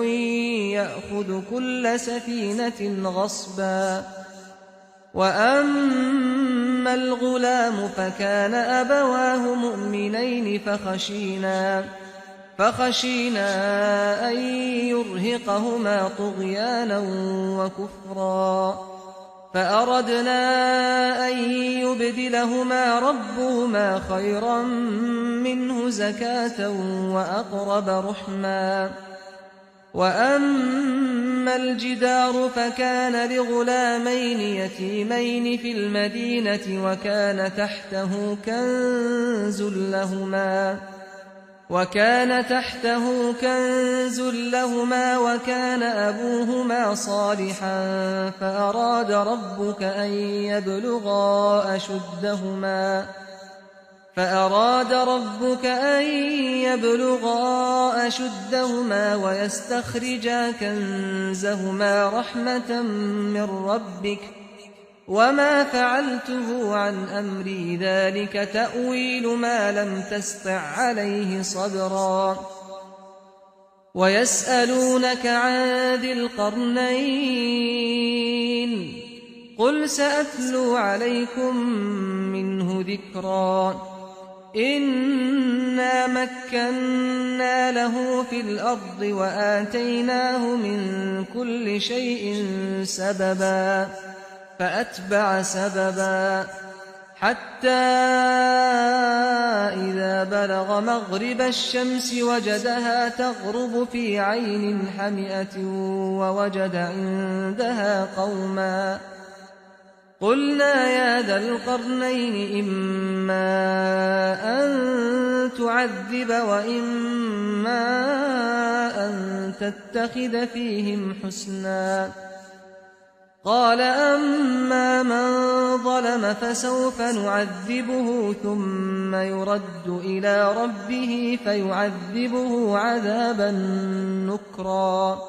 S1: يأخذ كل سفينة غصبا. وأما الغلام فكان أبواه مؤمنين فخشينا أن يرهقهما طغيانا وكفرا. فأردنا أن يبدلهما ربهما خيرا منه زكاة وأقرب رحما. وأما الجدار فكان لغلامين يتيمين في المدينة وكان تحته كنز لهما وكان أبوهما صالحا فأراد ربك أن يبلغا أشدهما ويستخرجا كنزهما رحمة من ربك وما فعلته عن أمري ذلك تأويل ما لم تسطع عليه صبرا. ويسألونك عن ذي القرنين قل سأتلو عليكم منه ذكرا. إنا مكنا له في الأرض وآتيناه من كل شيء سببا فأتبع سببا حتى إذا بلغ مغرب الشمس وجدها تغرب في عين حمئة ووجد عندها قوما. قلنا يا ذا القرنين إما أن تعذب وإما أن تتخذ فيهم حسنا. قال أما من ظلم فسوف نعذبه ثم يرد إلى ربه فيعذبه عذابا نكرا.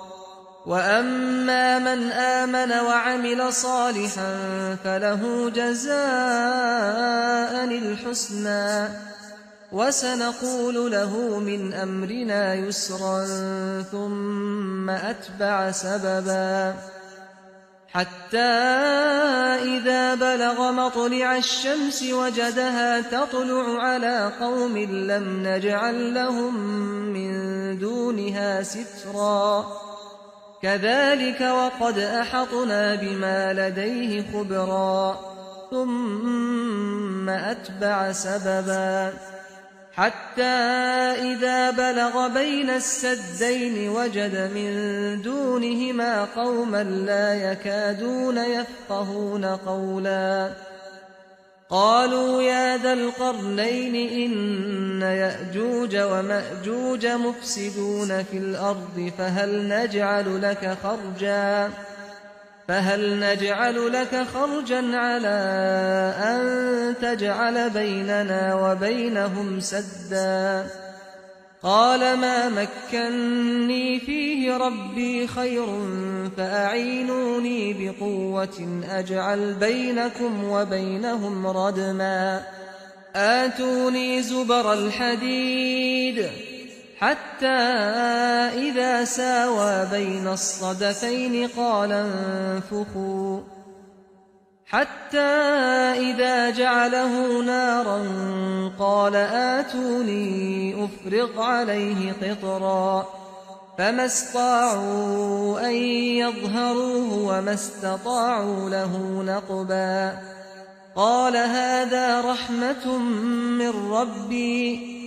S1: وأما من آمن وعمل صالحا فله جزاء الحسنى وسنقول له من أمرنا يسرا ثم أتبع سببا حتى إذا بلغ مطلع الشمس وجدها تطلع على قوم لم نجعل لهم من دونها سترا كذلك وقد أحطنا بما لديه خبرا ثم أتبع سببا حتى إذا بلغ بين السدين وجد من دونهما قوما لا يكادون يفقهون قولا قالوا يا ذا القرنين إن يأجوج ومأجوج مفسدون في الأرض فهل نجعل لك خرجا على أن تجعل بيننا وبينهم سدا قال ما مكني فيه ربي خير فأعينوني بقوة أجعل بينكم وبينهم ردما آتوني زبر الحديد حتى إذا ساوى بين الصدفين قال انفخوا حتى إذا جعله نارا قال آتوني أفرغ عليه قطرا فما استطاعوا أن يظهروه وما استطاعوا له نقبا قال هذا رحمة من ربي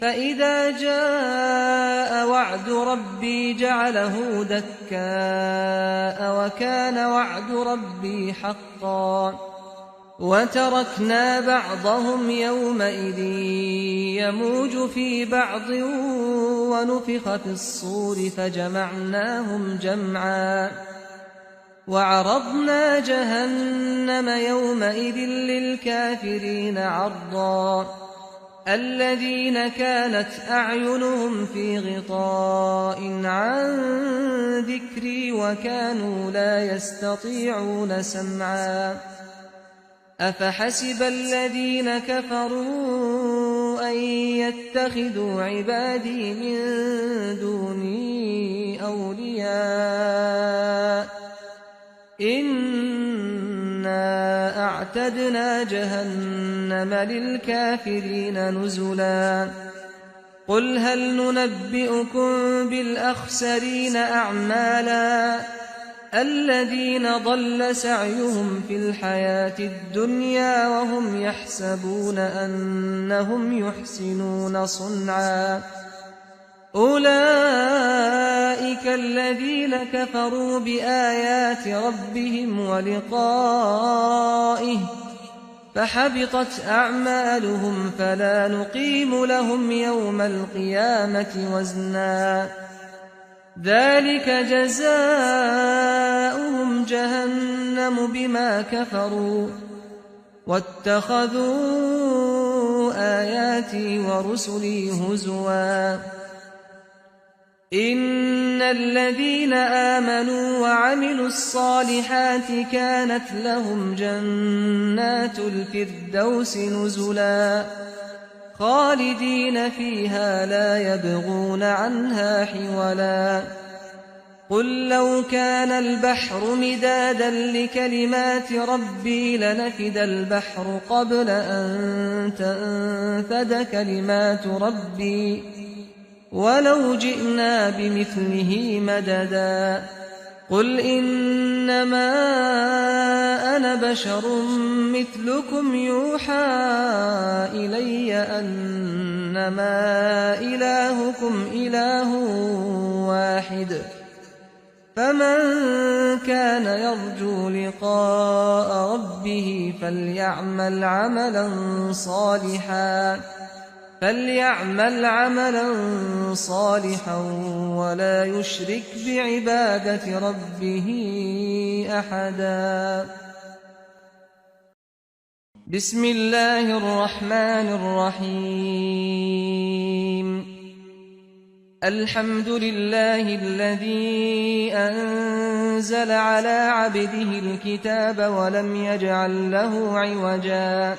S1: فإذا جاء وعد ربي جعله دكاء وكان وعد ربي حقا وتركنا بعضهم يومئذ يموج في بعض ونفخ في الصور فجمعناهم جمعا وعرضنا جهنم يومئذ للكافرين عرضا الذين كانت أعينهم في غطاء عن ذكري وكانوا لا يستطيعون سمعا أفحسب الذين كفروا أن يتخذوا عبادي من دوني أولياء إنا أعتدنا جهنم للكافرين نزلا قل هل ننبئكم بالأخسرين أعمالا الذين ضل سعيهم في الحياة الدنيا وهم يحسبون أنهم يحسنون صنعا أولئك الذين كفروا بآيات ربهم ولقائه فحبطت أعمالهم فلا نقيم لهم يوم القيامة وزنا ذلك جزاؤهم جهنم بما كفروا واتخذوا آياتي ورسلي هزوا إن الذين آمنوا وعملوا الصالحات كانت لهم جنات الفردوس نزلا خالدين فيها لا يبغون عنها حولا قل لو كان البحر مدادا لكلمات ربي لنفد البحر قبل أن تنفد كلمات ربي ولو جئنا بمثله مددا قل إنما أنا بشر مثلكم يوحى إلي أنما إلهكم إله واحد فمن كان يرجو لقاء ربه فليعمل عملا صالحا ولا يشرك بعبادة ربه أحدا بسم الله الرحمن الرحيم الحمد لله الذي أنزل على عبده الكتاب ولم يجعل له عوجا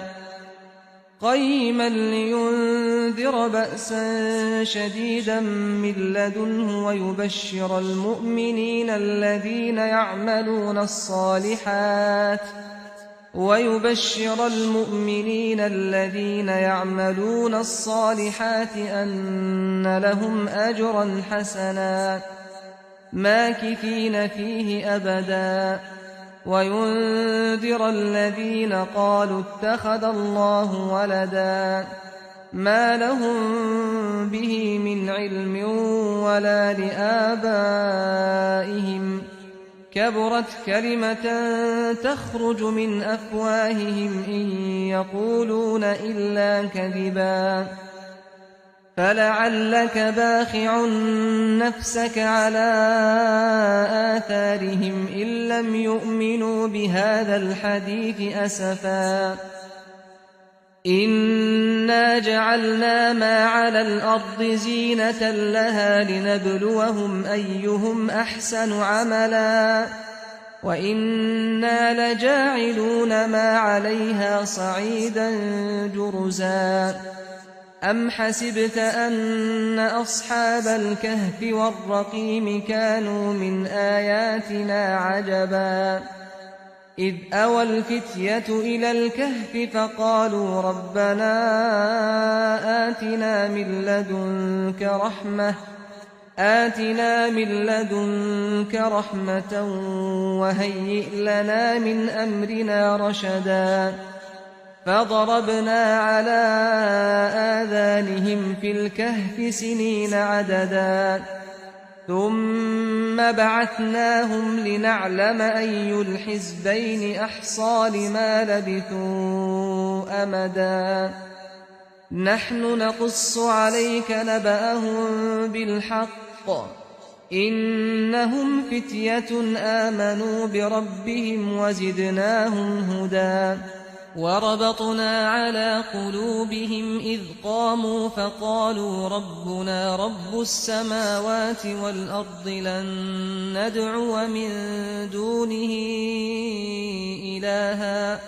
S1: قيما لينذر بأسا شديدا من لدنه ويبشر المؤمنين الذين يعملون الصالحات أن لهم أجرا حسنا ماكثين فيه أبدا وينذر الذين قالوا اتخذ الله ولدا ما لهم به من علم ولا لآبائهم كبرت كلمة تخرج من أفواههم إن يقولون إلا كذبا فلعلك باخع نفسك على آثارهم إن لم يؤمنوا بهذا الحديث أسفا إنا جعلنا ما على الأرض زينة لها لنبلوهم أيهم أحسن عملا وإنا لجاعلون ما عليها صعيدا جرزا أم حسبت أن أصحاب الكهف والرقيم كانوا من آياتنا عجبا إذ أوى الفتية إلى الكهف فقالوا ربنا آتنا من لدنك رحمة وهيئ لنا من أمرنا رشدا فضربنا على آذانهم في الكهف سنين عددا ثم بعثناهم لنعلم أي الحزبين أحصى لما لبثوا أمدا نحن نقص عليك نبأهم بالحق إنهم فتية آمنوا بربهم وزدناهم هدى وربطنا على قلوبهم إذ قاموا فقالوا ربنا رب السماوات والأرض لن ندعو من دونه إلها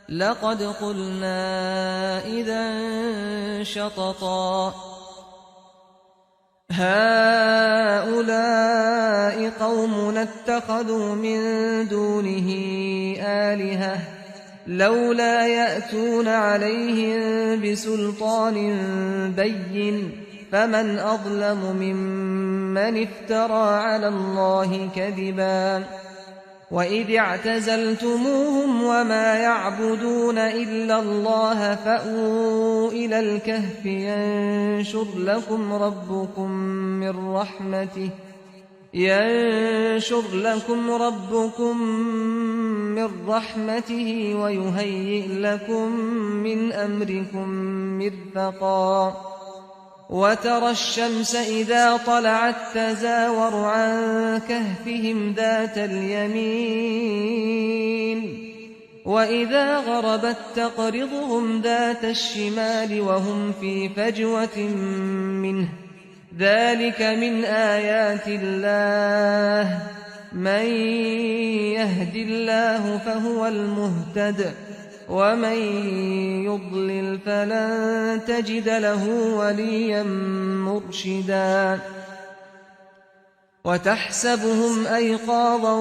S1: لقد قلنا إذا شططا هؤلاء قومنا اتخذوا من دونه آلهة لولا يأتون عليهم بسلطان بين فمن أظلم ممن افترى على الله كذبا وإذ اعتزلتموهم وما يعبدون إلا الله فأووا إلى الكهف ينشر لكم ربكم من رحمته ويهيئ لكم من أمركم مرفقا وترى الشمس إذا طلعت تزاور عن كهفهم ذات اليمين وإذا غربت تقرضهم ذات الشمال وهم في فجوة منه ذلك من آيات الله من يهد الله فهو المهتد ومن يضلل فلن تجد له وليا مرشدا وتحسبهم أيقاظا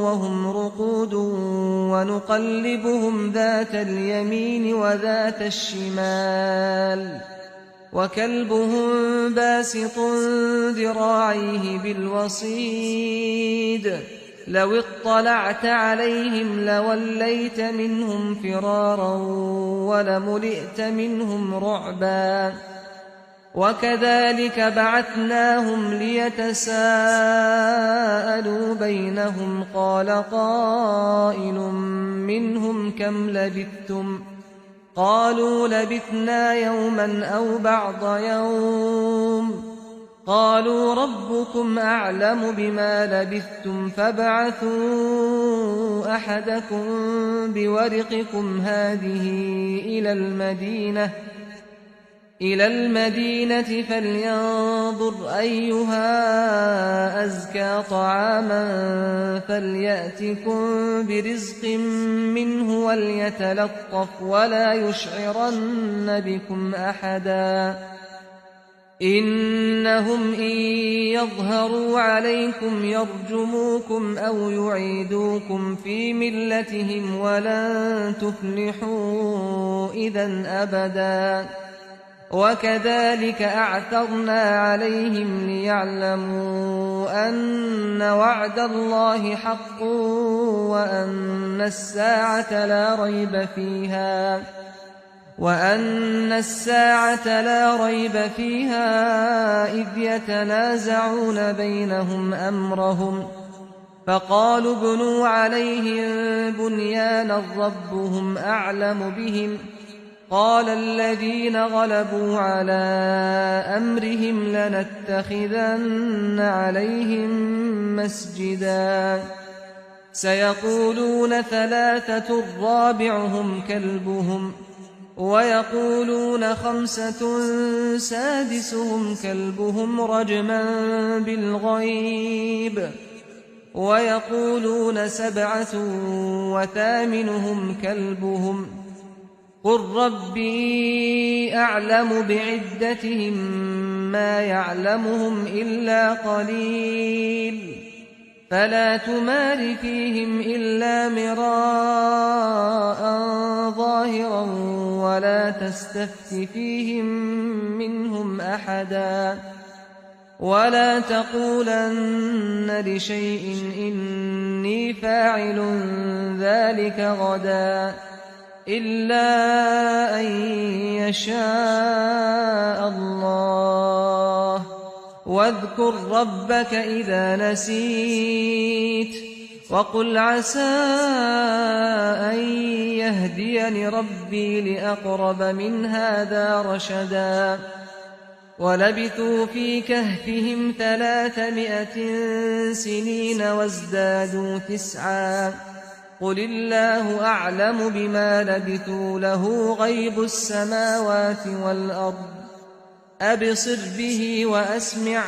S1: وهم رقود ونقلبهم ذات اليمين وذات الشمال وكلبهم باسط ذراعيه بالوصيد لو اطلعت عليهم لوليت منهم فرارا ولملئت منهم رعبا وكذلك بعثناهم ليتساءلوا بينهم قال قائل منهم كم لبثتم قالوا لبثنا يوما أو بعض يوم قالوا ربكم أعلم بما لبثتم فابعثوا أحدكم بورقكم هذه إلى المدينة فلينظر أيها أزكى طعاما فليأتكم برزق منه وليتلطف ولا يشعرن بكم أحدا إنهم إن يظهروا عليكم يرجموكم أو يعيدوكم في ملتهم ولن تفلحوا إذا أبدا وكذلك أعثرنا عليهم ليعلموا أن وعد الله حق وأن الساعة لا ريب فيها إذ يتنازعون بينهم أمرهم فقالوا ابنوا عليهم بنيانا ربهم أعلم بهم قال الذين غلبوا على أمرهم لنتخذن عليهم مسجدا سيقولون ثلاثة رابعهم كلبهم ويقولون خمسة سادسهم كلبهم رجما بالغيب ويقولون سبعة وثامنهم كلبهم قل ربي أعلم بعدتهم ما يعلمهم إلا قليل فلا تمار فيهم إلا مراء ظاهرا ولا تستفت فيهم منهم أحدا ولا تقولن لشيء إني فاعل ذلك غدا إلا أن يشاء الله واذكر ربك إذا نسيت وقل عسى أن يهديني ربي لأقرب من هذا رشدا ولبثوا في كهفهم 300 سنين وازدادوا 9 قل الله أعلم بما لبثوا له غيب السماوات والأرض أبصر به وأسمع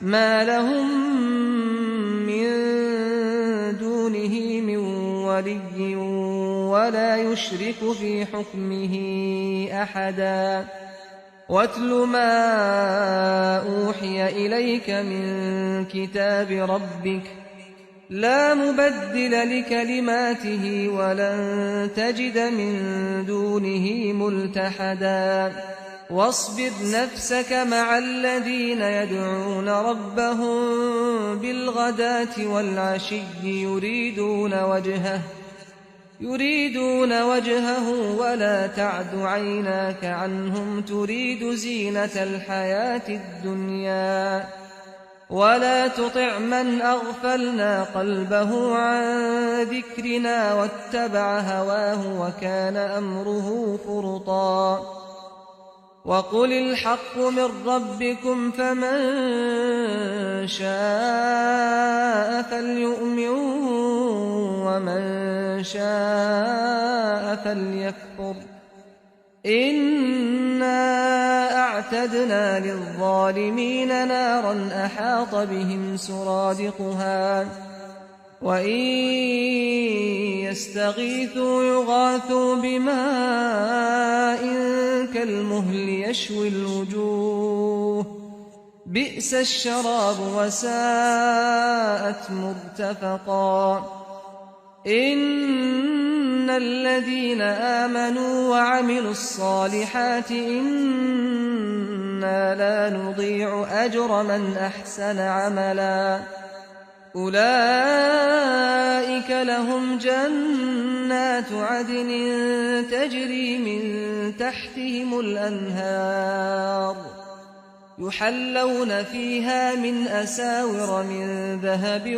S1: ما لهم من دونه من ولي ولا يشرك في حكمه أحدا واتل ما أوحي إليك من كتاب ربك لا مبدل لكلماته ولن تجد من دونه ملتحدا واصبر نفسك مع الذين يدعون ربهم بالغداة والعشي يريدون وجهه ولا تعد عيناك عنهم تريد زينة الحياة الدنيا ولا تطع من أغفلنا قلبه عن ذكرنا واتبع هواه وكان أمره فرطا وقل الحق من ربكم فمن شاء فليؤمن ومن شاء فليكفر إنا أعتدنا للظالمين نارا أحاط بهم سرادقها وإن يستغيثوا يغاثوا بماء كالمهل يشوي الوجوه بئس الشراب وساءت مرتفقا إن الذين آمنوا وعملوا الصالحات إنا لا نضيع أجر من أحسن عملا أولئك لهم جنات عدن تجري من تحتهم الأنهار يحلون فيها من أساور من ذهب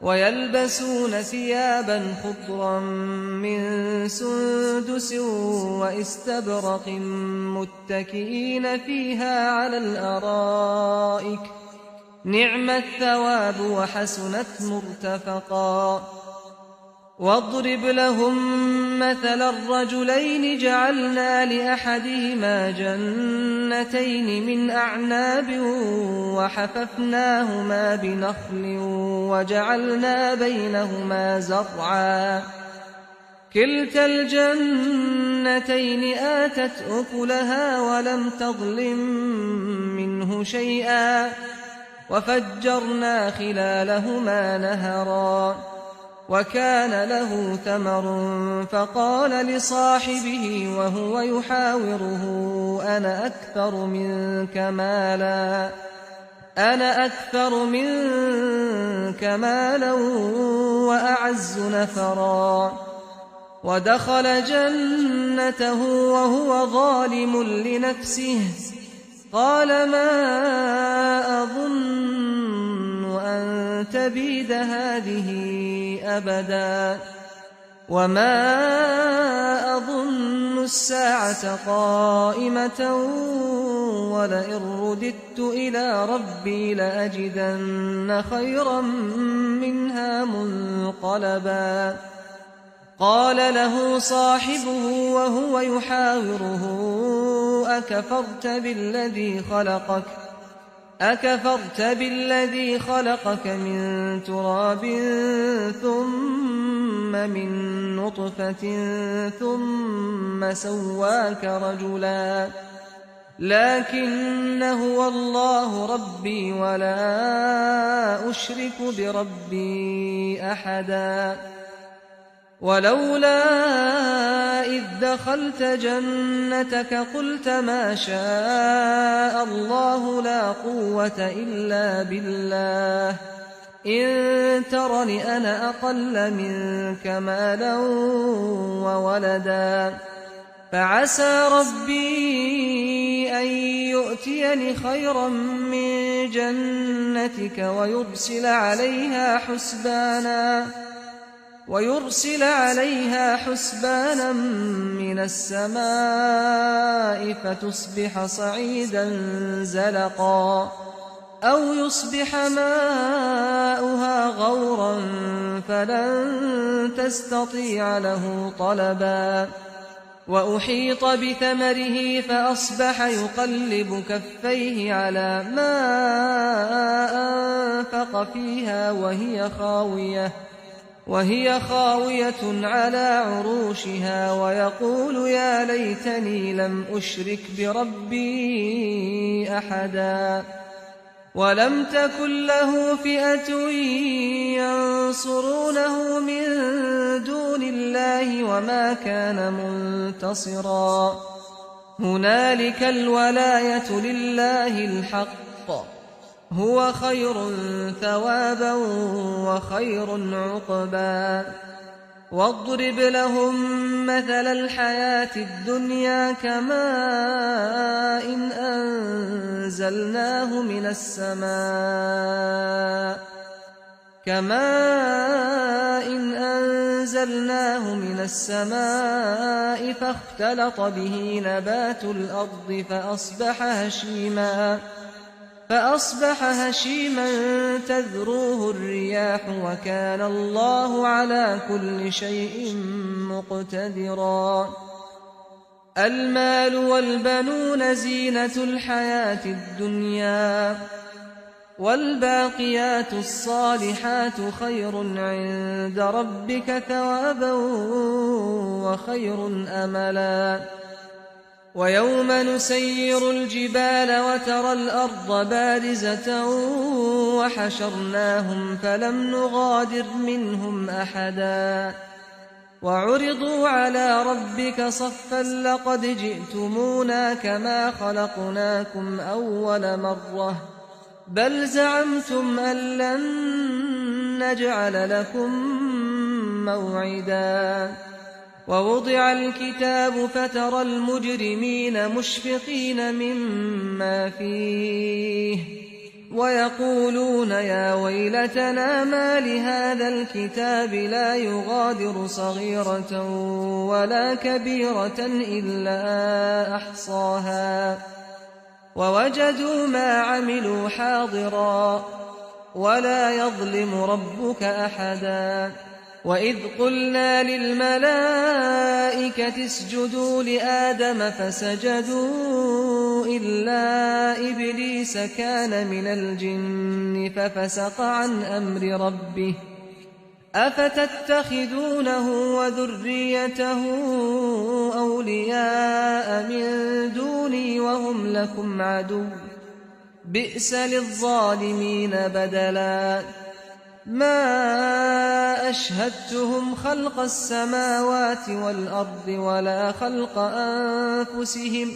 S1: ويلبسون ثيابا خضرا من سندس واستبرق متكئين فيها على الأرائك نعم الثواب وحسنت مرتفقا واضرب لهم مثل الرجلين جعلنا لأحدهما جنتين من أعناب وحففناهما بنخل وجعلنا بينهما زرعا كلتا الجنتين آتت أكلها ولم تظلم منه شيئا وفجرنا خلالهما نهرا وكان له ثمر فقال لصاحبه وهو يحاوره أنا أكثر منك مالا وأعز نفرا ودخل جنته وهو ظالم لنفسه قال ما أظن أن تبيد هذه أبدا وما أظن الساعة قائمة ولئن رددت إلى ربي لأجدن خيرا منها منقلبا قال له صاحبه وهو يحاوره أكفرت بالذي خلقك من تراب ثم من نطفة ثم سواك رجلا لكن هو الله ربي ولا أشرك بربي أحدا ولولا إذ دخلت جنتك قلت ما شاء الله لا قوة إلا بالله إن ترني أنا أقل منك مالا وولدا فعسى ربي أن يؤتيني خيرا من جنتك ويرسل عليها حسبانا من السماء فتصبح صعيدا زلقا أو يصبح ماؤها غورا فلن تستطيع له طلبا وأحيط بثمره فأصبح يقلب كفيه على ما أنفق فيها وهي خاوية على عروشها ويقول يا ليتني لم أشرك بربي أحدا ولم تكن له فئة ينصرونه من دون الله وما كان منتصرا هنالك الولاية لله الحق هو خير ثوابا وخير عقبا واضرب لهم مثل الحياة الدنيا كماء إن أنزلناه من السماء فاختلط به نبات الأرض فأصبح هشيما تذروه الرياح وكان الله على كل شيء مقتدرا المال والبنون زينة الحياة الدنيا والباقيات الصالحات خير عند ربك ثوابا وخير أملا ويوم نسير الجبال وترى الأرض بارزة وحشرناهم فلم نغادر منهم أحدا وعرضوا على ربك صفا لقد جئتمونا كما خلقناكم أول مرة بل زعمتم أن لن نجعل لكم موعدا ووضع الكتاب فترى المجرمين مشفقين مما فيه ويقولون يا ويلتنا ما لهذا الكتاب لا يغادر صغيرة ولا كبيرة إلا أحصاها ووجدوا ما عملوا حاضرا ولا يظلم ربك أحدا وإذ قلنا للملائكة اسجدوا لآدم فسجدوا إلا إبليس كان من الجن ففسق عن أمر ربه أفتتخذونه وذريته أولياء من دوني وهم لكم عدو بئس للظالمين بدلا ما أشهدتهم خلق السماوات والأرض ولا خلق أنفسهم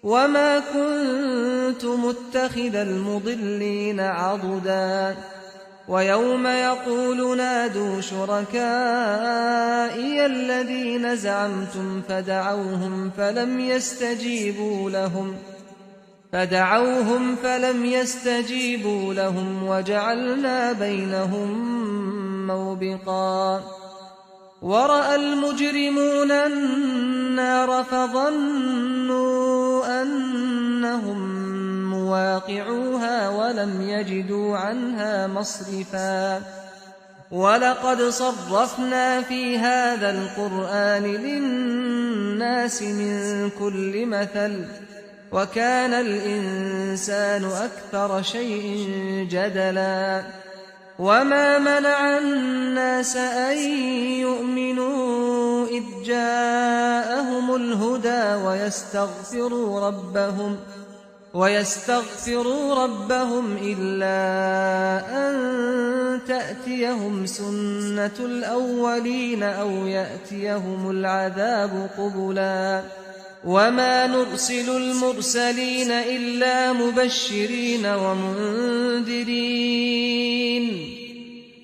S1: وما كنت متخذ المضلين عضدا ويوم يقول نادوا شركائي الذين زعمتم فدعوهم فلم يستجيبوا لهم وجعلنا بينهم موبقا ورأى المجرمون النار فظنوا أنهم مواقعوها ولم يجدوا عنها مصرفا ولقد صرفنا في هذا القرآن للناس من كل مثل وكان الإنسان أكثر شيء جدلا وما منع الناس أن يؤمنوا إذ جاءهم الهدى ويستغفروا ربهم إلا أن تأتيهم سنة الأولين أو يأتيهم العذاب قبلا وما نرسل المرسلين إلا مبشرين ومنذرين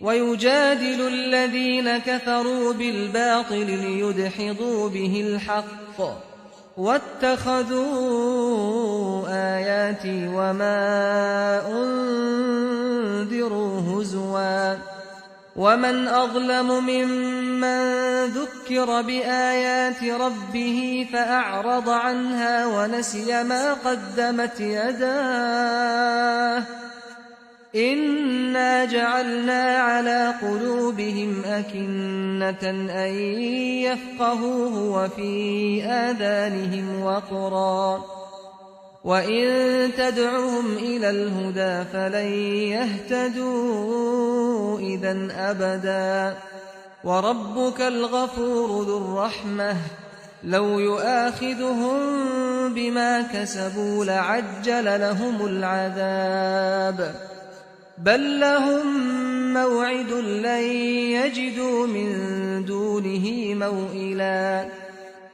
S1: ويجادل الذين كفروا بالباطل ليدحضوا به الحق واتخذوا آياتي وما أنذروا هزوا ومن أظلم ممن ذكر بآيات ربه فأعرض عنها ونسي ما قدمت يداه إنا جعلنا على قلوبهم أكنة أن يفقهوه وفي آذانهم وقرا وإن تدعهم إلى الهدى فلن يهتدوا إذا أبدا وربك الغفور ذو الرحمة لو يؤاخذهم بما كسبوا لعجل لهم العذاب بل لهم موعد لن يجدوا من دونه موئلا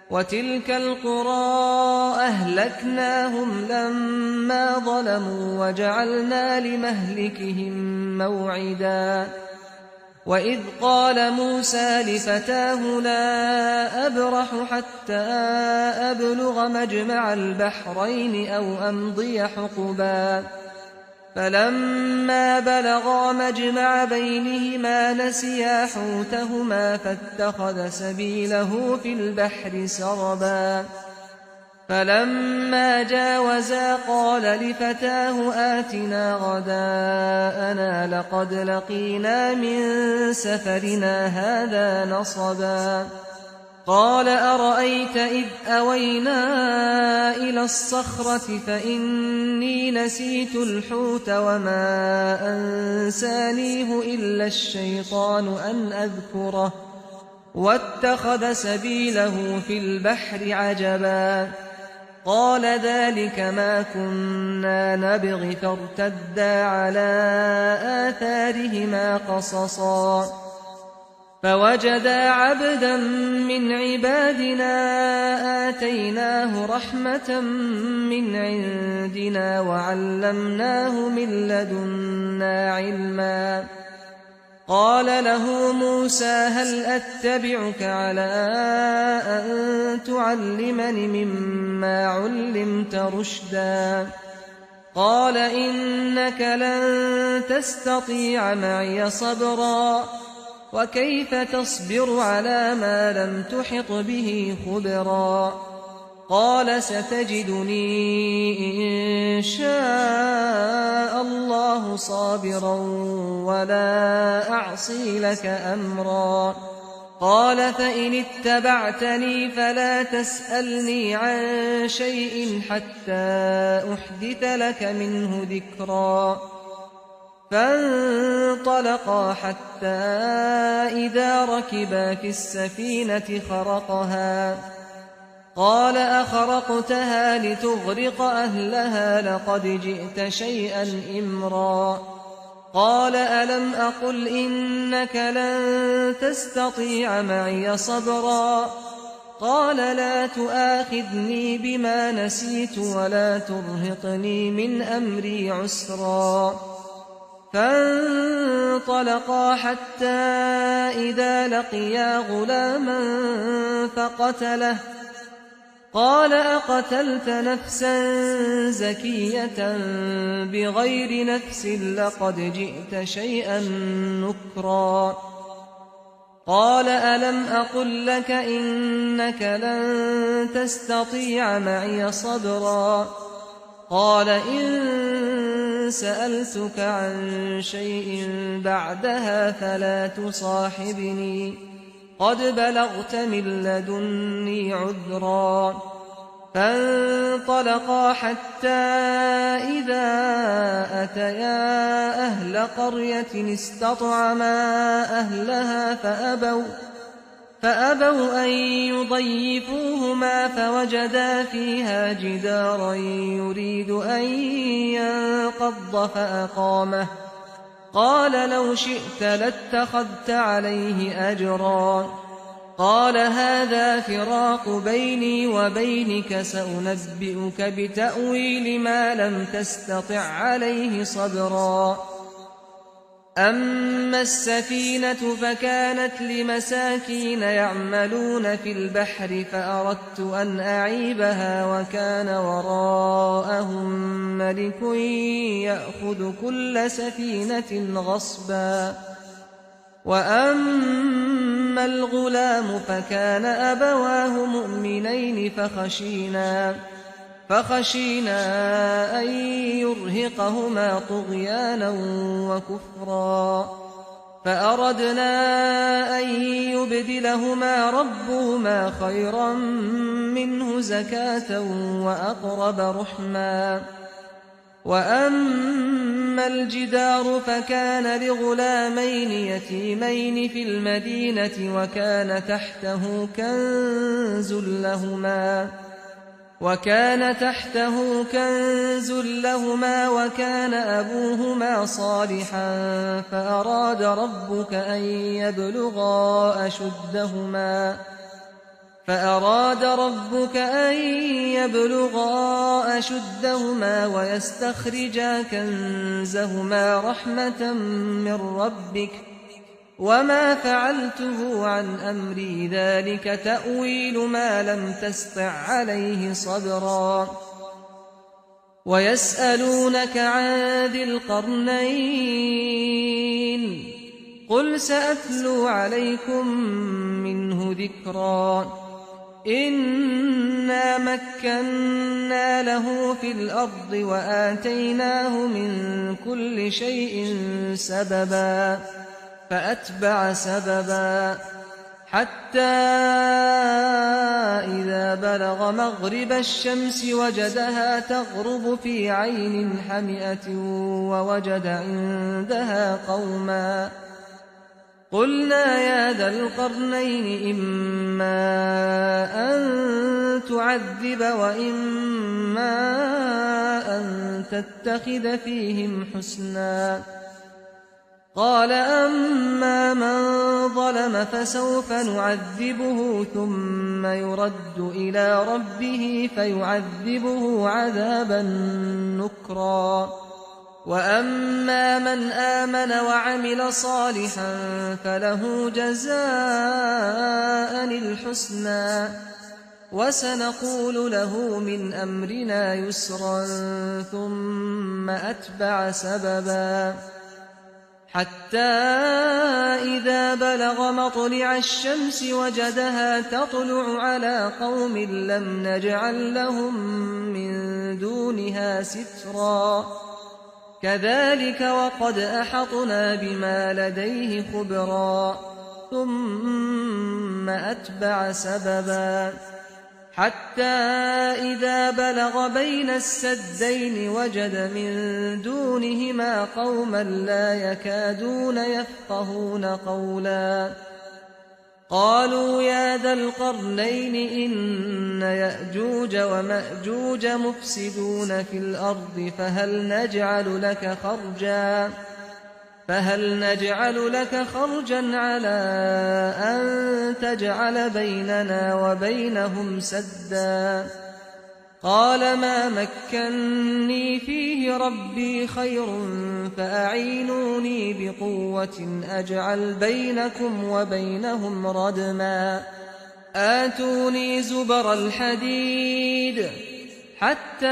S1: وتلك القرى أهلكناهم لما ظلموا وجعلنا لمهلكهم موعدا وإذ قال موسى لفتاه لا أبرح حتى أبلغ مجمع البحرين أو أمضي حقبا فلما بلغا مجمع بينهما نسيا حوتهما فاتخذ سبيله في البحر سربا فلما جاوزا قال لفتاه آتنا غداءنا لقد لقينا من سفرنا هذا نصبا قال أرأيت إذ أوينا إلى الصخرة فإني نسيت الحوت وما أنسانيه إلا الشيطان أن أذكره واتخذ سبيله في البحر عجبا قال ذلك ما كنا نبغ فارتدا على آثارهما قصصا فوجدا عبدا من عبادنا آتيناه رحمة من عندنا وعلمناه من لدنا علما قال له موسى هل أتبعك على أن تعلمني مما علمت رشدا قال إنك لن تستطيع معي صبرا وكيف تصبر على ما لم تحط به خبرا قال ستجدني إن شاء الله صابرا ولا أعصي لك أمرا. قال فإن اتبعتني فلا تسألني عن شيء حتى أحدث لك منه ذكرا. فانطلقا حتى إذا ركبا في السفينة خرقها. قال أخرقتها لتغرق أهلها لقد جئت شيئا إمرا. قال ألم أقل إنك لن تستطيع معي صبرا. قال لا تؤاخذني بما نسيت ولا ترهقني من أمري عسرا. فانطلقا حتى إذا لقيا غلاما فقتله. قال أقتلت نفسا زكية بغير نفس لقد جئت شيئا نكرا. قال ألم أقل لك إنك لن تستطيع معي صبرا. قال إن سألتك عن شيء بعدها فلا تصاحبني قد بلغت من لدني عذرا. فانطلقا حتى إذا أتيا أهل قرية استطعما أهلها فأبوا أن يضيفوهما فوجدا فيها جدارا يريد أن ينقض فأقامه. قال لو شئت لاتخذت عليه أجرا. قال هذا فراق بيني وبينك سأنبئك بتأويل ما لم تستطع عليه صبرا. أما السفينة فكانت لمساكين يعملون في البحر فأردت أن أعيبها وكان وراءهم ملك يأخذ كل سفينة غصبا. وأما الغلام فكان أبواه مؤمنين فخشينا أن يرهقهما طغيانا وكفرا. فأردنا أن يبدلهما ربهما خيرا منه زكاة وأقرب رحما. وأما الجدار فكان لغلامين يتيمين في المدينة وكان تحته كنز لهما وكان أبوهما صالحا فأراد ربك أن يبلغا أشدهما ويستخرجا كنزهما رحمة من ربك وما فعلته عن أمري ذلك تأويل ما لم تسطع عليه صبرا. ويسألونك عن ذي القرنين قل سأتلو عليكم منه ذكرا. إنا مكنا له في الأرض وآتيناه من كل شيء سببا. فأتبع سببا حتى إذا بلغ مغرب الشمس وجدها تغرب في عين حمئة ووجد عندها قوما. قلنا يا ذا القرنين إما أن تعذب وإما أن تتخذ فيهم حسنا. قال أما من ظلم فسوف نعذبه ثم يرد إلى ربه فيعذبه عذابا نكرا. وأما من آمن وعمل صالحا فله جزاء الحسنى وسنقول له من أمرنا يسرا ثم أتبع سببا حتى إذا بلغ مطلع الشمس وجدها تطلع على قوم لم نجعل لهم من دونها سترا كذلك وقد أحطنا بما لديه خبرا ثم أتبع سببا حتى إذا بلغ بين السدين وجد من دونهما قوما لا يكادون يفقهون قولا قالوا يا ذا القرنين إن يأجوج ومأجوج مفسدون في الأرض فهل نجعل لك خرجا على أن تجعل بيننا وبينهم سدا قال ما مكني فيه ربي خير فأعينوني بقوة أجعل بينكم وبينهم ردما آتوني زبر الحديد حتى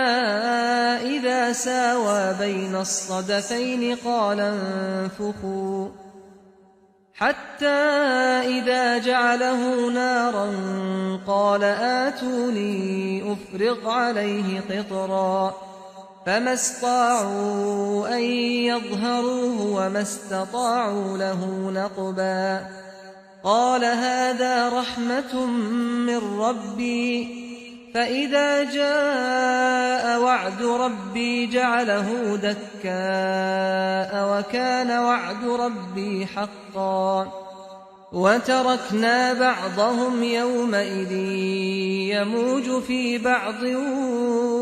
S1: إذا ساوى بين الصدفين قال انفخوا حتى إذا جعله نارا قال آتوني أفرغ عليه قطرا فما استطاعوا أن يظهروه وما استطاعوا له نقبا قال هذا رحمة من ربي فإذا جاء وعد ربي جعله دكاء وكان وعد ربي حقا وتركنا بعضهم يومئذ يموج في بعض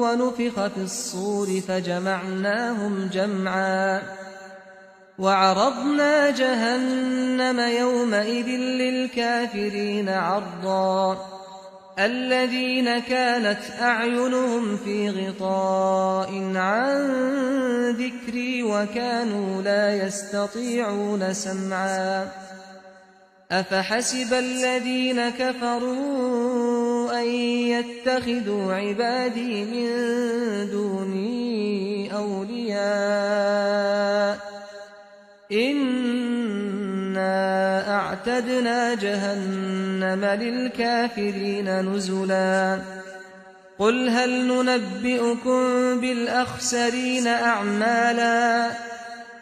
S1: ونفخ في الصور فجمعناهم جمعا وعرضنا جهنم يومئذ للكافرين عرضا الذين كانت أعينهم في غطاء عن ذكري وكانوا لا يستطيعون سمعا أفحسب الذين كفروا أن يتخذوا عبادي من دوني أولياء إنا أعتدنا جهنم للكافرين نزلا قل هل ننبئكم بالأخسرين أعمالا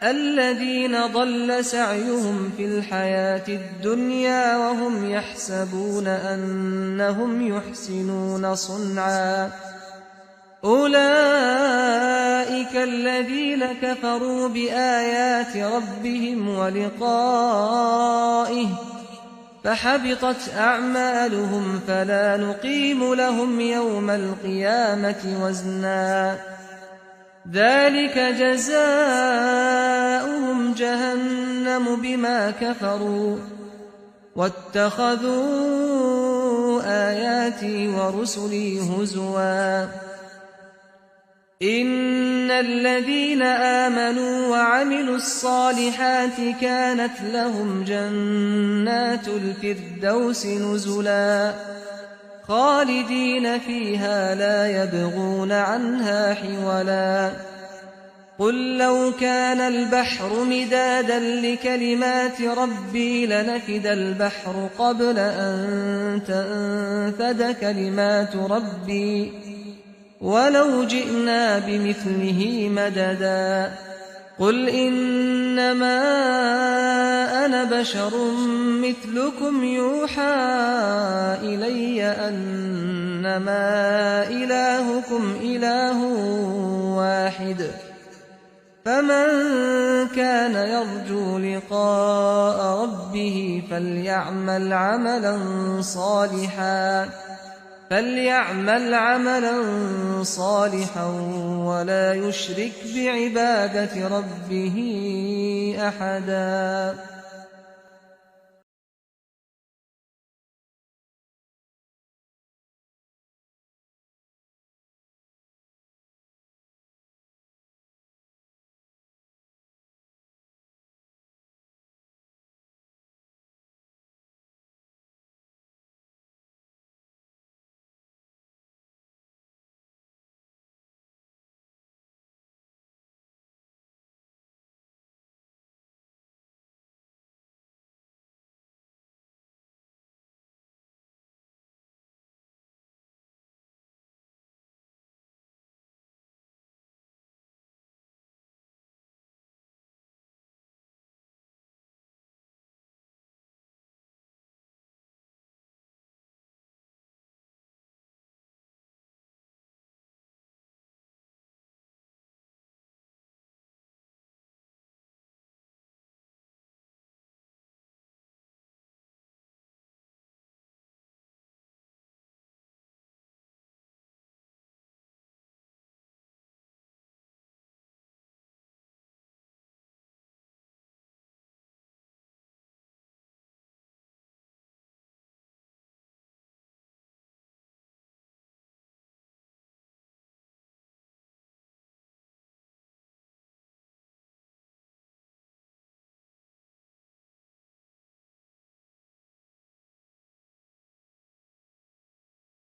S1: الذين ضل سعيهم في الحياة الدنيا وهم يحسبون أنهم يحسنون صنعا أولئك الذين كفروا بآيات ربهم ولقائه فحبطت أعمالهم فلا نقيم لهم يوم القيامة وزنا ذلك جزاؤهم جهنم بما كفروا واتخذوا آياتي ورسلي هزوا إن الذين آمنوا وعملوا الصالحات كانت لهم جنات الفردوس نزلا خالدين فيها لا يبغون عنها حولا قل لو كان البحر مدادا لكلمات ربي لنفد البحر قبل أن تنفد كلمات ربي ولو جئنا بمثله مددا قل إنما أنا بشر مثلكم يوحى إلي أنما إلهكم إله واحد فمن كان يرجو لقاء ربه فليعمل عملا صالحا ولا يشرك بعبادة ربه أحدا